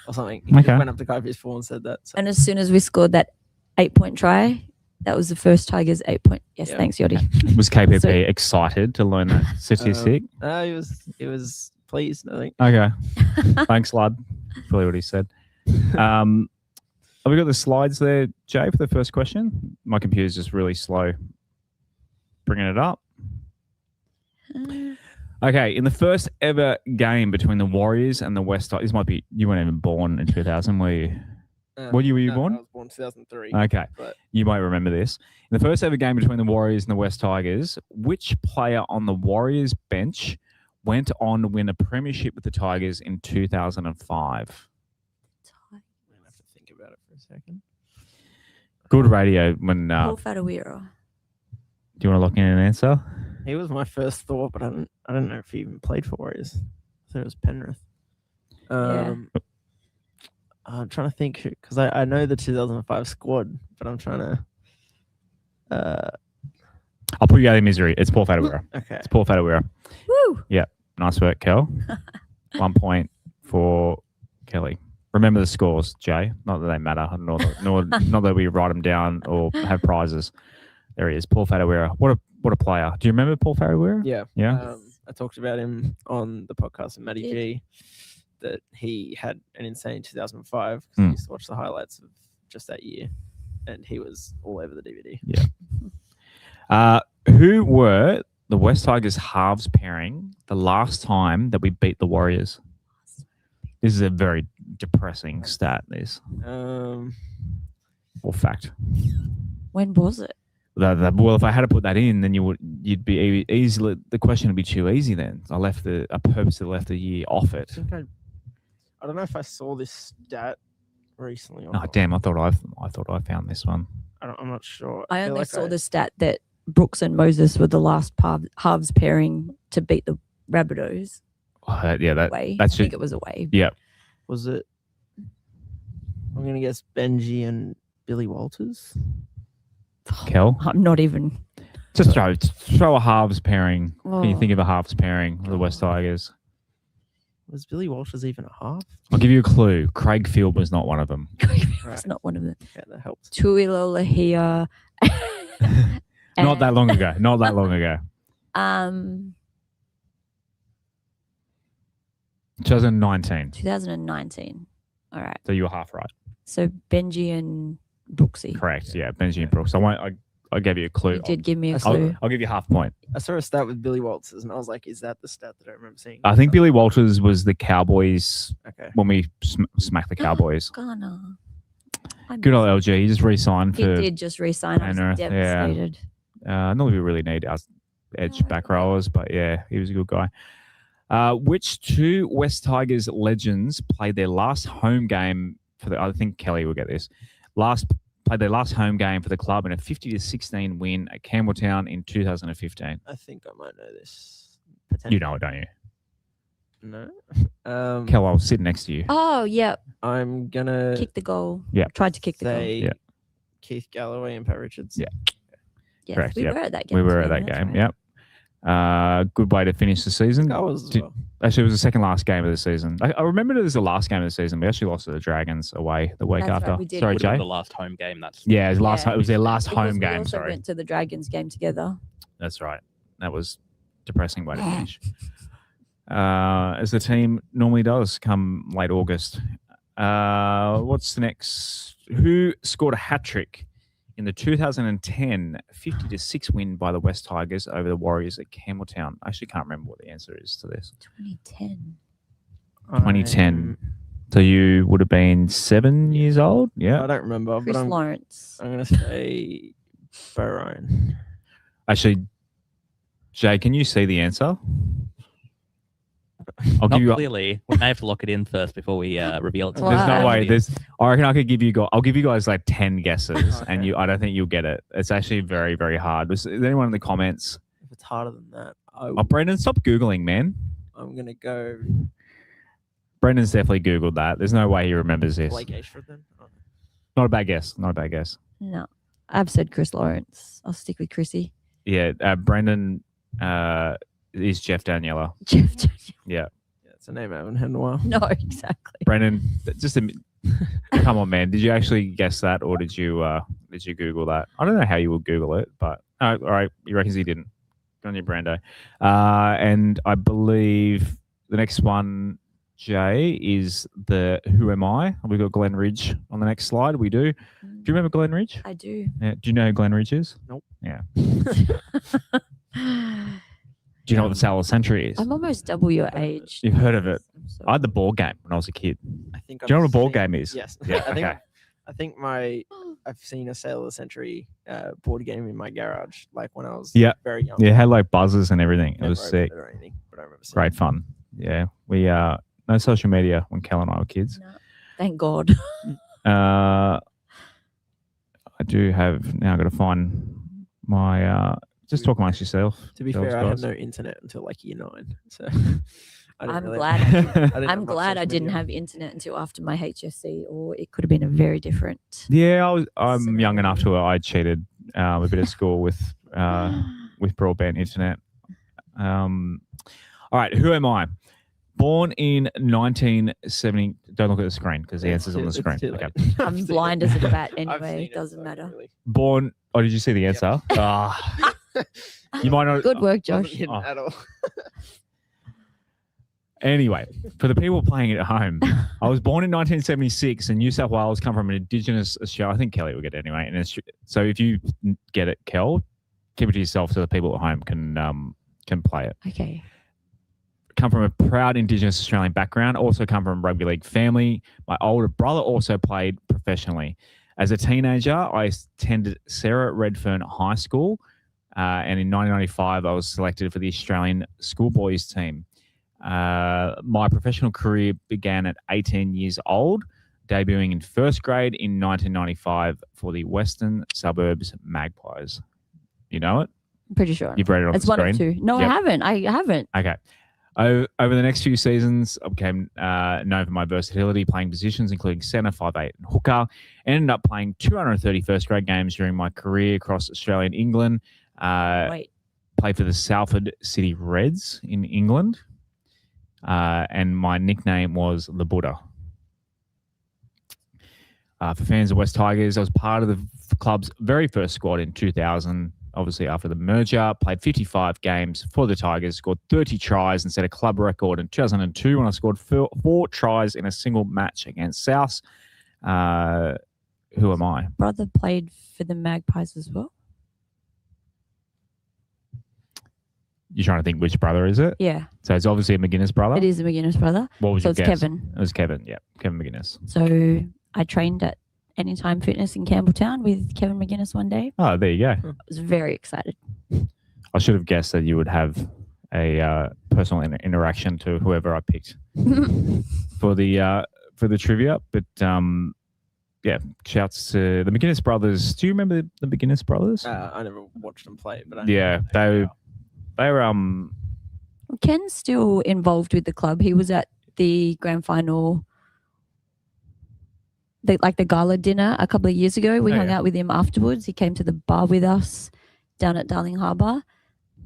or something. He just went up to Kai Paul and said that. So. And as soon as we scored that 8-point try, that was the first Tigers 8-point. Yes, thanks, Yodi. Was KPP excited to learn that statistic? He was pleased, I think. Okay. Thanks, lad. Probably what he said. Have we got the slides there, Jay, for the first question? My computer's just really slow bringing it up. Okay, in the first ever game between the Warriors and the West Tigers, this might be, you weren't even born in 2000, were you? What year were you born? I was born 2003. Okay, but you might remember this. In the first ever game between the Warriors and the West Tigers, which player on the Warriors bench went on to win a premiership with the Tigers in 2005? I'm going to have to think about it for a second. Good radio when... Paul Fadawira. Do you want to lock in an answer? He was my first thought, but I don't know if he even played for Warriors. I thought it was Penrith. I'm trying to think because I know the 2005 squad, but I'm trying to. I'll put you out of misery. It's Paul Fadawira. Okay. It's Paul Fadawira. Woo! Yeah. Nice work, Kel. 1 point for Kelly. Remember the scores, Jay. Not that they matter, nor not that we write them down or have prizes. There he is, Paul Fadawira. What a player. Do you remember Paul Fadawira? Yeah. Yeah. I talked about him on the podcast with Matty G, that he had an insane 2005 because I used to watch the highlights of just that year, and he was all over the DVD. Yeah. Who were the West Tigers halves pairing the last time that we beat the Warriors? This is a very depressing stat, this. Um, or fact. When was it? Well, if I had to put that in, then you'd be easily, the question would be too easy then. I purposely left the year off it. I don't know if I saw this stat recently. Or Oh, damn, I thought I found this one. I'm not sure. I only saw the stat that Brooks and Moses were the last halves pairing to beat the Rabbitohs. Oh, yeah, away. That's I think it was away. Yeah. Was it? I'm going to guess Benji and Billy Walters. Kel? I'm not even. Just throw a halves pairing. Oh. Can you think of a halves pairing of the West Tigers? Was Billy Walters even a half? I'll give you a clue. Craig Field was not one of them. It's not one of them. Yeah, that helps. Tuilolahia. Not that long ago. 2019. 2019. All right. So you were half right. So Benji and Brooksy. Correct. Yeah, Benji and Brooks. I gave you a clue. You did give me a clue. I'll give you half point. I saw a stat with Billy Walters, and I was like, "Is that the stat that I remember seeing?" I think Billy Walters was the Cowboys Okay. when we smacked the Cowboys. Ghana. Good old LG. He just re-signed He for did just re-sign. I was Penrith, yeah. devastated. not that we really need our edge back rowers, but yeah, he was a good guy. Which two West Tigers legends played their last home game for the? I think Kelly will get this. Played their last home game for the club in a 50-16 win at Campbelltown in 2015. I think I might know this. You know it, don't you? No. Kel, I'll sit next to you. Oh, yeah. I'm gonna Kick the goal. Yeah. Tried to kick the goal. say Yeah. Keith Galloway and Pat Richards. Yeah. Yes, correct, we yep. were at that game. We were at together, that that's game. right. Yep. Good way to finish the season. That was as well. Actually, it was the second last game of the season. I remember it as the last game of the season. We actually lost to the Dragons away the week That's right, after. we did. Sorry, Would have Jay. been the last home game. That's Yeah, it was, Yeah. it was their last Because home we game. also Sorry. went to the Dragons game together. That's right. That was depressing way to finish. As the team normally does come late August. What's the next? Who scored a hat trick in the 2010 50-6 win by the West Tigers over the Warriors at Campbelltown? I actually can't remember what the answer is to this. 2010. 2010. So you would have been 7 years old? Yeah. I don't remember, Chris but Lawrence. I'm going to say Barone. Actually, Jay, can you see the answer? I'll Not give you. clearly. We may have to lock it in first before we reveal it. To Wow. There's no Wow. way. I reckon I could give you. I'll give you guys like 10 guesses, and I don't think you'll get it. It's actually very, very hard. Is anyone in the comments? If it's harder than that, Oh, Brendan, stop googling, man. I'm going to go Brendan's definitely googled that. There's no way he remembers this. Blake Ashford then. Not a bad guess. Not a bad guess. No, I've said Chris Lawrence. I'll stick with Chrissy. Yeah, Brendan is Jeff Daniela. Jeff. Yeah, Yeah, it's a name I haven't had in a while. No, exactly. Brendan. Come on, man. Did you actually guess that, or did you Google that? I don't know how you would Google it, but all right. He reckons he didn't. Good on you, Brando. And I believe the next one, Jay, is the Who Am I? We've got Glen Ridge on the next slide. We do. Do you remember Glen Ridge? I do. Yeah. Do you know who Glen Ridge is? Nope. Yeah. Do you know what the Solar Century is? I'm almost double your age. You've heard of it. I'm sorry. I had the ball game when I was a kid. I think Do you know what a ball seen- game is? Yes. Yeah. Okay. I think I've seen a Sail of the Century board game in my garage, like when I was Yeah. very young. Yeah, it had like buzzers and everything. It Never was opened sick. it or anything, but I remember seeing Great fun. Yeah. We no social media when Kel and I were kids. No, thank God. I do have now. I've got to find my. Just talk amongst yourself. it. To be Those fair, I had guys. no internet until like year 9, so I didn't I'm really- glad. I didn't have I'm much glad I social didn't media. have internet until after my HSC, or it could have been a very different. Yeah, I'm young enough to. I cheated a bit at school with broadband internet. All right, who am I? Born in 1970. Don't look at the screen because the Yeah, answer's on the it's screen. too Okay. late. I've I'm seen blind it. as a bat I've anyway. seen It doesn't so matter. really- Born. Oh, did you see the Yep. answer? Ah, you might not. Good work, Wasn't Josh. hidden Oh. at all. Anyway, for the people playing it at home, I was born in 1976 in New South Wales, come from an Indigenous Australia. I think Kelly will get it anyway. And so if you get it, Kel, keep it to yourself so the people at home can play it. Okay. Come from a proud Indigenous Australian background, also come from a rugby league family. My older brother also played professionally. As a teenager, I attended Sarah Redfern High School, and in 1995, I was selected for the Australian schoolboys team. My professional career began at 18 years old, debuting in first grade in 1995 for the Western Suburbs Magpies. You know it? I'm pretty sure. You've read it on It's the one screen? of two. No, Yep. I haven't. I haven't. Okay. Over the next few seasons, I became known for my versatility, playing positions including centre, 5'8", and hooker. Ended up playing 230 first-grade games during my career across Australia and England. Wait. Played for the Salford City Reds in England. And my nickname was the Buddha. For fans of West Tigers, I was part of the club's very first squad in 2000. Obviously, after the merger, played 55 games for the Tigers, scored 30 tries and set a club record in 2002 when I scored four tries in a single match against South. Who am I? Brother played for the Magpies as well. You're trying to think which brother is it? Yeah, So it's obviously a McGuinness brother. it is a McGuinness brother. What was So your it's guess? Kevin. It was Kevin. Yeah, Kevin McGuinness. So I trained at Anytime Fitness in Campbelltown with Kevin McGuinness one day. Oh, there you go. I was very excited. I should have guessed that you would have a personal interaction to whoever I picked for the trivia. But yeah, shouts to the McGuinness brothers. Do you remember the McGuinness brothers? I never watched them play, but I Yeah, they were Ken's still involved with the club. He was at the grand final, the gala dinner a couple of years ago. We Oh, hung yeah. out with him afterwards. He came to the bar with us down at Darling Harbour.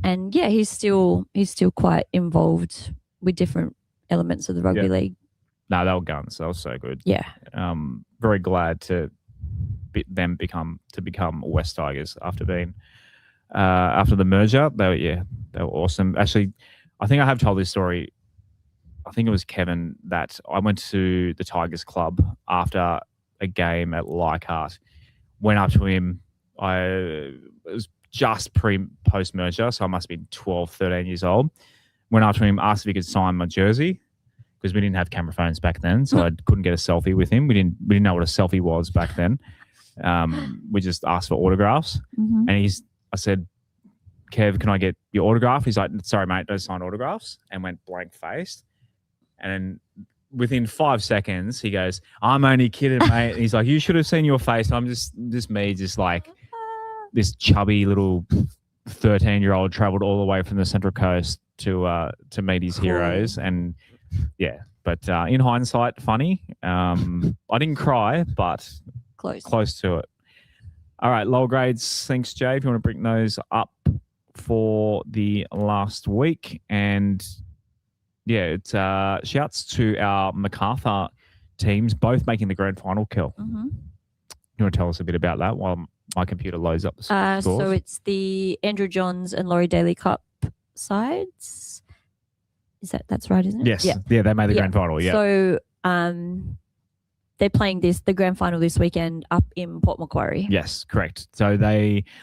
And yeah, he's still quite involved with different elements of the rugby Yeah. league. no, they were guns. They were so good. Yeah. Very glad to become West Tigers after being after the merger. They were awesome. Actually, I think I have told this story I think it was Kevin, that I went to the Tigers Club after a game at Leichhardt. Went up to him. It was just post merger, so I must have been 12, 13 years old. Went up to him, asked if he could sign my jersey, because we didn't have camera phones back then, so I couldn't get a selfie with him. We didn't know what a selfie was back then. We just asked for autographs, and I said, "Kev, can I get your autograph?" He's like, "Sorry, mate, don't sign autographs," and went blank faced. And then within 5 seconds, he goes, "I'm only kidding, mate." And he's like, "You should have seen your face." I'm just like this chubby little 13-year-old traveled all the way from the Central Coast to meet his heroes. And yeah, but in hindsight, funny. I didn't cry, but close to it. All right, lower grades. Thanks, Jay. If you want to bring those up for the last week. And yeah, it's shouts to our MacArthur teams, both making the grand final, Kel. You want to tell us a bit about that while my computer loads up the scores? So it's the Andrew Johns and Laurie Daly Cup sides. That's right, isn't it? Yes. Yeah, they made the grand final. Yeah. So they're playing the grand final this weekend up in Port Macquarie. Yes, correct. So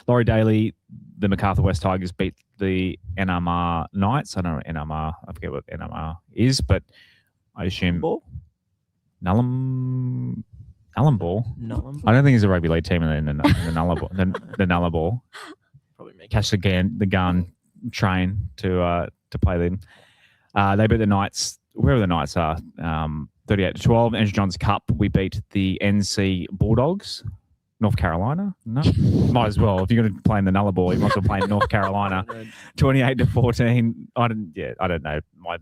Laurie Daly, the MacArthur West Tigers, beat the NRMA Knights. I don't know what NRMA. I forget what NRMA is, but I assume Nullarbor. I don't think there's a rugby league team in the Nullarbor. the Nullarbor. Probably catch the gun train to play them. They beat the Knights. Wherever the Knights are, 38-12. Andrew Johns Cup. We beat the NC Bulldogs. North Carolina? No, might as well. If you're going to play in the Nullarbor, you might as well play in North Carolina. 28-14. I don't know my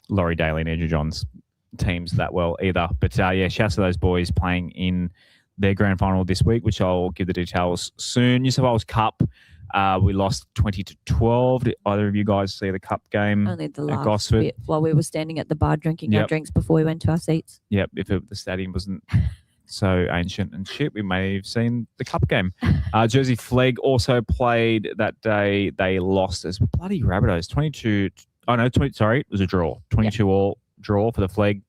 Laurie Daly and Andrew Johns teams that well either. But yeah, shouts to those boys playing in their grand final this week, which I'll give the details soon. New South Wales Cup, we lost 20-12. Did either of you guys see the cup game? Only the last bit while we were standing at the bar drinking our drinks before we went to our seats. Yep, if the stadium wasn't so ancient and shit, we may have seen the cup game. Jersey Flegg also played that day. They lost as bloody Rabbitohs. 22. Oh no, 20. Sorry, it was a draw. 22-all draw for the Flegg.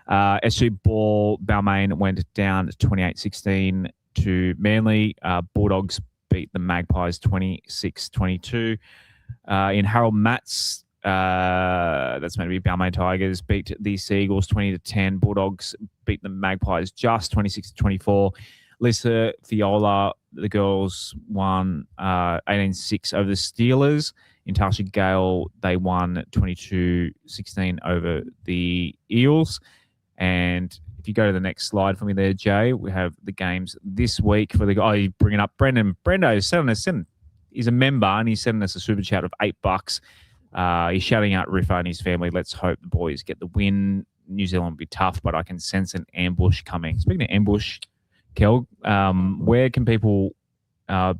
SG Ball Balmain went down 28-16 to Manly. Bulldogs beat the Magpies 26-22. In Harold Matts, that's meant to be Balmain Tigers, beat the Seagulls 20-10. Bulldogs beat the Magpies just 26-24. Lisa Fiola, the girls won 18-6 over the Steelers. In Tasha Gale, they won 22-16 over the Eels. And if you go to the next slide for me there, Jay, we have the games this week for the you bringing up Brendan. Brendo he's a member and he's sending us a super chat of $8. He's shouting out Riffa and his family. Let's hope the boys get the win. New Zealand will be tough, but I can sense an ambush coming. Speaking of ambush, Kel, where can people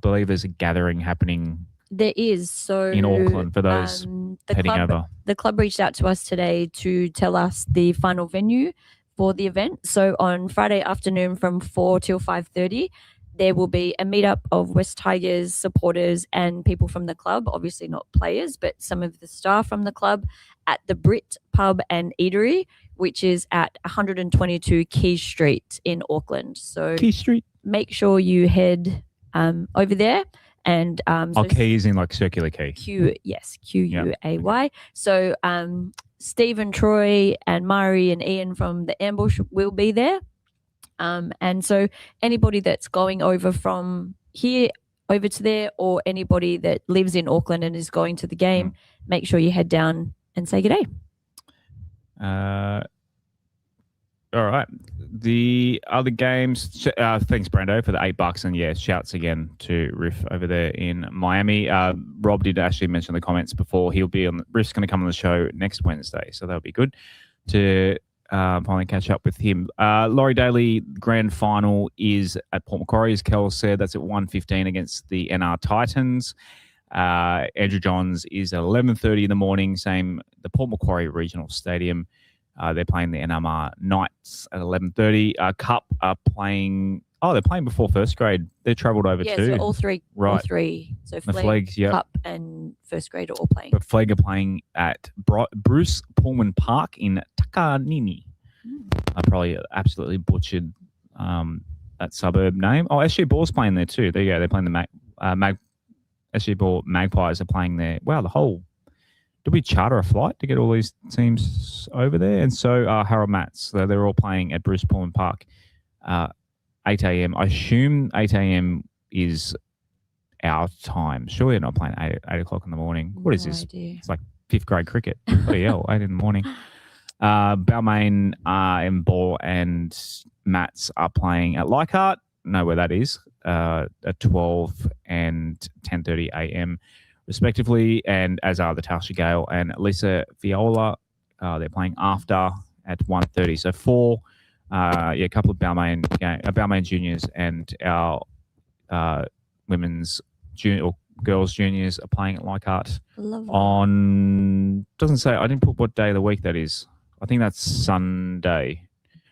believe there's a gathering happening? There is. So in Auckland for those heading over. The club reached out to us today to tell us the final venue for the event. So on Friday afternoon from 4 till 5:30, there will be a meetup of West Tigers supporters and people from the club, obviously not players, but some of the staff from the club at the Brit Pub and Eatery, which is at 122 Key Street in Auckland. So Key Street. Make sure you head over there. And key is in like circular key. Quay. Yep. So Stephen, Troy, and Mari and Ian from the ambush will be there. And so anybody that's going over from here over to there, or anybody that lives in Auckland and is going to the game, make sure you head down and say g'day. All right. The other games, thanks, Brando, for the $8. And yeah, shouts again to Riff over there in Miami. Rob did actually mention in the comments before Riff's going to come on the show next Wednesday. So that'll be good to finally catch up with him. Laurie Daly grand final is at Port Macquarie, as Kel said. That's at 1:15 against the NR Titans. Andrew Johns is at 11:30 in the morning, same the Port Macquarie Regional Stadium. They're playing the NRMA Knights at 11:30. Cup are playing. they're playing before first grade. They're travelled over Yeah, too. so all three. Right. All three. So The Flegg, Fleggs, yeah. Cup, and first grade are all playing. But Flegg are playing at Bruce Pullman Park in Takanini. I probably absolutely butchered that suburb name. Oh, SG Ball's playing there too. There you go. They're playing the SG Ball Magpies are playing there. Wow, the whole. Did we charter a flight to get all these teams over there? And so Harold Mats. So they're all playing at Bruce Pullman Park, 8 a.m. I assume 8 a.m. is our time. Surely they're not playing 8 o'clock in the morning. What is No this? idea. It's like 5th grade cricket. Bloody hell, 8 in the morning. Balmain and Ball and Mats are playing at Leichhardt. Know where that is. At 12 and 10:30 a.m. respectively, and as are the Tasha Gale and Lisa Viola. They're playing after at 1:30. So 4, a couple of Balmain juniors and our women's junior or girls juniors are playing at Leichhardt Love that. on. Doesn't say. I didn't put what day of the week that is. I think that's Sunday.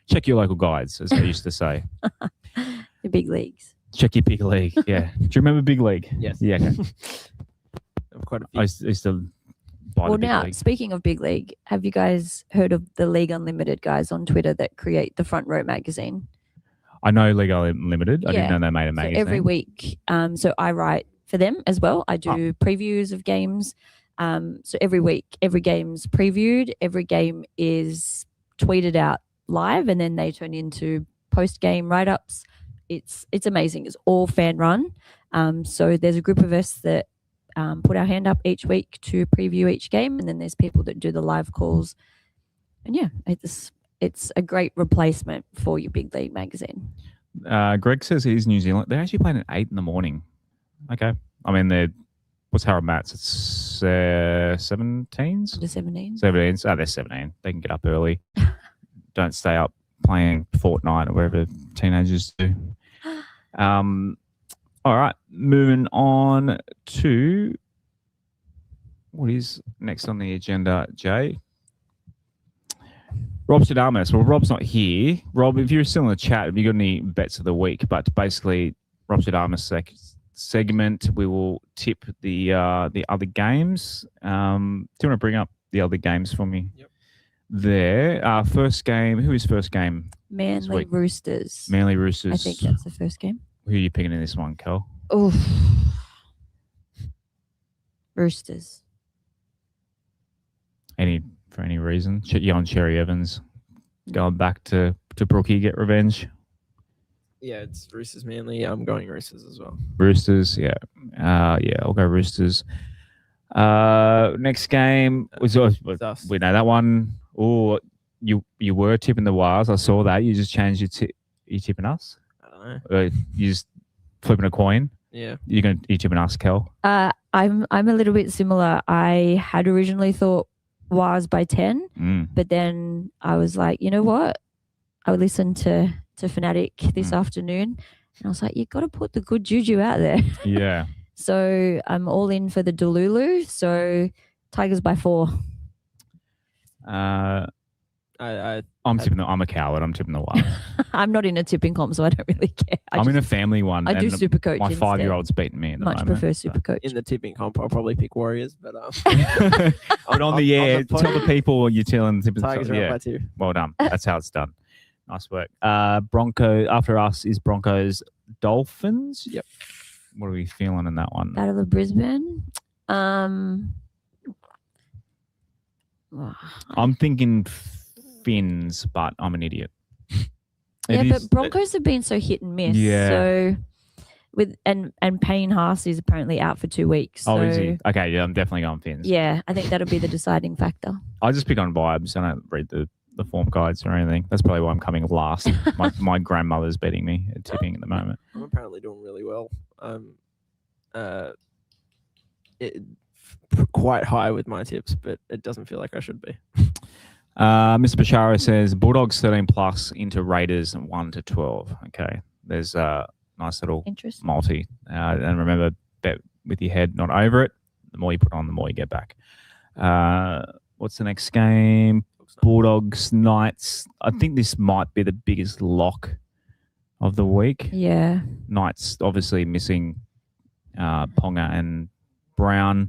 Check your local guides, as they used to say. The big leagues. Check your big league. Yeah. Do you remember Big League? Yes. Yeah. Okay. Quite a I few. used to buy Well, the Big now, League. speaking of big league, have you guys heard of the League Unlimited guys on Twitter that create the Front Row magazine? I know League Unlimited. I Yeah. didn't know they made a So magazine. every week, so I write for them as well. I do previews of games. So every week, every game's previewed. Every game is tweeted out live, and then they turn into post-game write-ups. It's amazing. It's all fan run. So there's a group of us that put our hand up each week to preview each game, and then there's people that do the live calls. And yeah, it's a great replacement for your big league magazine. Greg says he's New Zealand. They're actually playing at 8 in the morning. Okay. I mean, what's Harold Mats? It's 17s? Under 17. 17s. Oh, they're 17. They can get up early. Don't stay up playing Fortnite or whatever teenagers do. All right. Moving on to what is next on the agenda, Jay? Rob Shadamas. Well, Rob's not here. Rob, if you're still in the chat, have you got any bets of the week? But basically, Rob Shadamas segment, we will tip the other games. Do you want to bring up the other games for me? Yep. There. First game. Who is first game? Manly week? Roosters. Manly Roosters. I think that's the first game. Who are you picking in this one, Kel? Oh, Roosters. For any reason? You on Cherry Evans going back to Brookie, get revenge? Yeah, it's Roosters Manly. I'm going Roosters as well. Roosters, yeah. I'll go Roosters. Next game was us. we know that one. Oh, you were tipping the Wires. I saw that. You just changed your tip. You tipping us? I don't know. You just flipping a coin. Yeah. You tipping us, Kel? I'm a little bit similar. I had originally thought Wires by 10, but then I was like, you know what? I listened to Fanatic this afternoon, and I was like, you got to put the good juju out there. Yeah. So I'm all in for the Delulu. So Tigers by 4. I'm a coward. I'm tipping the Wires. I'm not in a tipping comp, so I don't really care. I'm in a family one. I do and super coach. My instead. 5-year-old's beating me at the Much moment. prefer super coach. In the tipping comp, I'll probably pick Warriors, but But on the air, tell the people you're telling the Tigers are up by 2. Well done. That's how it's done. Nice work. Bronco after us is Broncos Dolphins. Yep. What are we feeling in that one? Battle of Brisbane. I'm thinking Finns, but I'm an idiot. Yeah, but Broncos have been so hit and miss. Yeah. So with and Payne Haas is apparently out for 2 weeks. Oh, so, is he? Okay, yeah, I'm definitely going Finns. Yeah, I think that'll be the deciding factor. I just pick on vibes. I don't read the form guides or anything. That's probably why I'm coming last. My grandmother's beating me at tipping at the moment. I'm apparently doing really well. Quite high with my tips, but it doesn't feel like I should be. Mr. Bashara says Bulldogs 13 plus into Raiders 1-12. Okay, there's a nice little Interest. multi. And remember, bet with your head, not over it. The more you put on, the more you get back. What's the next game? Bulldogs Knights. I think this might be the biggest lock of the week. Yeah. Knights obviously missing Ponga and Brown.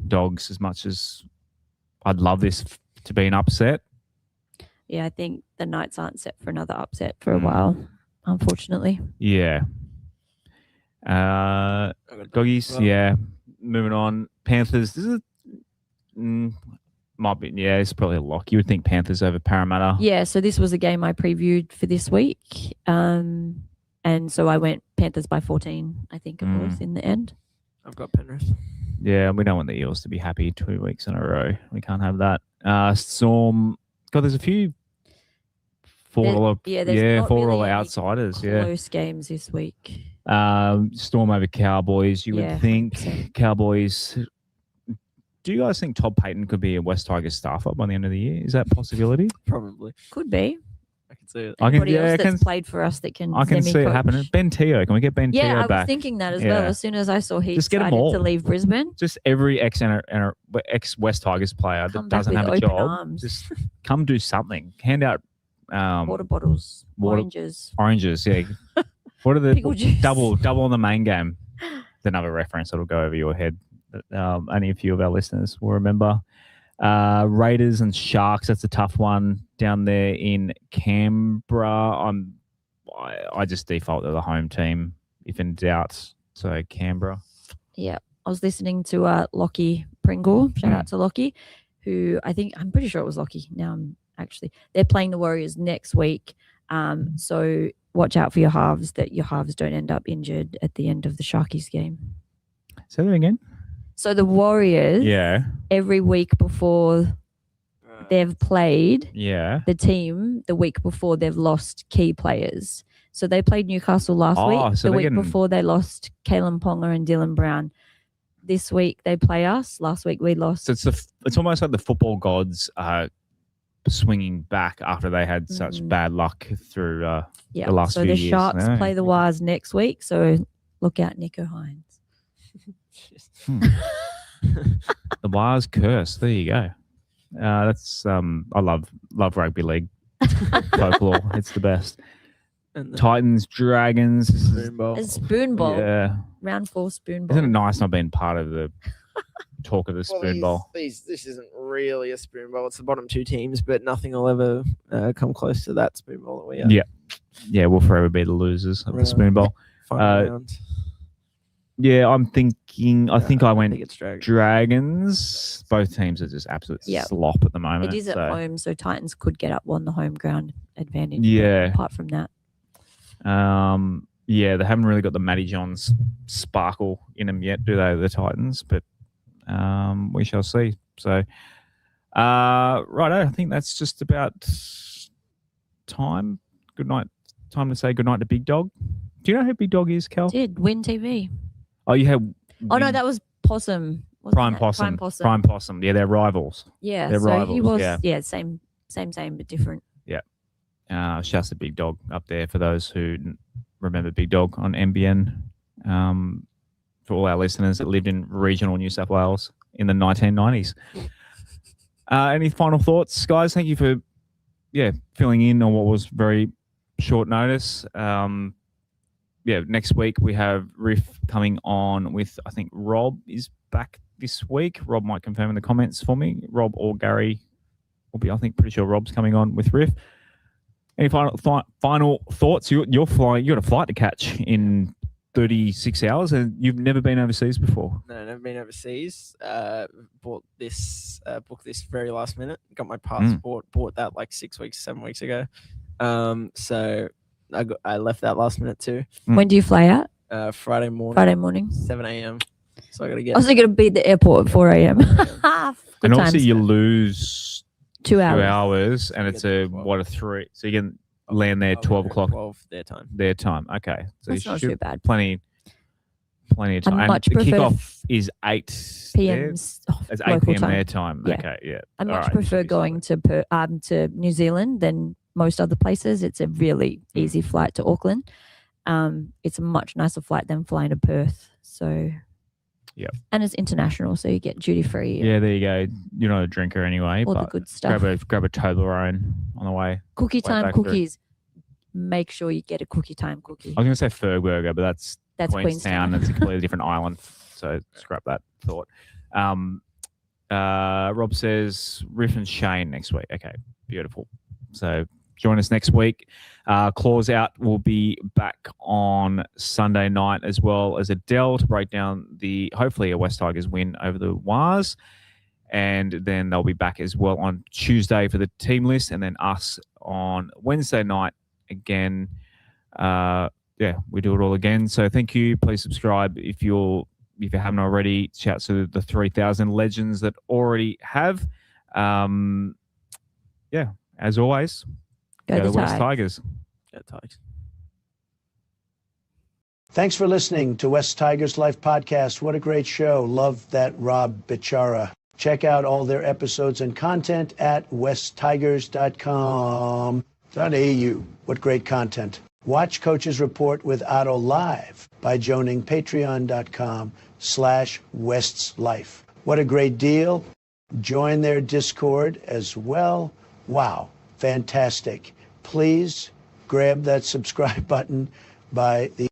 Dogs, as much as I'd love this to be an upset. Yeah, I think the Knights aren't set for another upset for a while, unfortunately. Yeah. Doggies, yeah. Moving on. Panthers, this is might be, yeah, it's probably a lock. You would think Panthers over Parramatta. Yeah, so this was a game I previewed for this week. And so I went Panthers by 14, I think it was in the end. I've got Penrith. Yeah, we don't want the Eels to be happy 2 weeks in a row. We can't have that. Storm, God, there's a few $4 outsiders. Close games this week. Storm over Cowboys. You would think 100%. Cowboys. Do you guys think Todd Payton could be a West Tigers staffer by the end of the year? Is that a possibility? Probably. Could be. I can see it. Anybody else that's played for us that can I can see it happening. Ben Teo. Can we get Ben Teo back? Yeah, I was thinking that as well. As soon as I saw he decided to leave Brisbane. Just every ex-West Tigers player that doesn't have a job, just come do something. Hand out water bottles, oranges. Oranges, yeah. What are the Pickle juice. double on the main game? It's another reference that'll go over your head. Only a few of our listeners will remember. Raiders and Sharks, that's a tough one down there in Canberra. I just default to the home team if in doubt. So Canberra. Yeah. I was listening to Lockie Pringle. Shout out to Lockie, who I'm pretty sure it was Lockie. Now they're playing the Warriors next week. So watch out for your halves, that your halves don't end up injured at the end of the Sharkies game. Say that again. So the Warriors, every week before they've played the team, the week before they've lost key players. So they played Newcastle last week. So the week before they lost Kalen Ponga and Dylan Brown. This week they play us. Last week we lost. So it's almost like the football gods are swinging back after they had such bad luck through the last few years. So the Sharks play the Wires next week. So look out, Nico Hines. The Wires curse. There you go. That's I love rugby league folklore. It's the best. Titans, Dragons. Spoon Bowl. Yeah. Round 4 Spoon Bowl. Isn't it nice not being part of the talk of the Spoon Bowl? This isn't really a Spoon Bowl. It's the bottom 2 teams, but nothing will ever come close to that Spoon Bowl that we have. Yeah, we'll forever be the losers of the Spoon Bowl. Yeah, I'm thinking. I think I went it's Dragons. Both teams are just absolute slop at the moment. It is at home, so Titans could get up on the home ground advantage. Yeah. Apart from that, they haven't really got the Matty Johns sparkle in them yet, do they? The Titans, but we shall see. So, righto. I think that's just about time. Good night. Time to say good night to Big Dog. Do you know who Big Dog is, Cal? Did Win TV? Oh, you had. Oh no, that was Possum. Prime Possum. Yeah, they're rivals. Yeah, they're rivals. He was. Same, but different. Yeah. Shouts to Big Dog up there for those who remember Big Dog on NBN. For all our listeners that lived in regional New South Wales in the 1990s. Any final thoughts, guys? Thank you for filling in on what was very short notice. Next week we have Riff coming on with, I think Rob is back this week. Rob might confirm in the comments for me. Rob or Gary will be, pretty sure Rob's coming on with Riff. Any final thoughts? You're flying. You got a flight to catch in 36 hours, and you've never been overseas before. No, never been overseas. Booked this very last minute. Got my passport. Bought that like 7 weeks ago. So I left that last minute too. When do you fly out? Friday morning. 7 a.m. So I got to get. I was going to be at the airport at 4 a.m. And obviously you lose 2 hours. 2 hours, and it's a 3. So you can land there 12 o'clock. 12 their time. Okay, so that's not too bad. Plenty of time. And the kickoff is 8 p.m. It's 8 p.m. their time. Yeah. Okay, yeah. I much prefer going to New Zealand than most other places. It's a really easy flight to Auckland. It's a much nicer flight than flying to Perth. So, and it's international, so you get duty free. Yeah, there you go. You're not a drinker anyway. All the good stuff. Grab a Toblerone on the way. Cookie time cookies. make sure you get a cookie time cookie. I was going to say Fergburger, but that's Queenstown. Queenstown. It's a completely different island. So scrap that thought. Rob says Riff and Shane next week. Okay, beautiful. So join us next week. Claws Out will be back on Sunday night, as well as Adele to break down hopefully a West Tigers win over the Wars. And then they'll be back as well on Tuesday for the team list, and then us on Wednesday night again. We do it all again. So thank you. Please subscribe if you haven't already. Shouts to the 3,000 legends that already have. As always, Go the West Tigers. Tigers. Go Tigers. Thanks for listening to West Tigers Life Podcast. What a great show. Love that Rob Bichara. Check out all their episodes and content at westtigers.com.au. What great content. Watch Coach's Report with Otto live by joining patreon.com/WestsLife. What a great deal. Join their Discord as well. Wow, fantastic. Please grab that subscribe button by the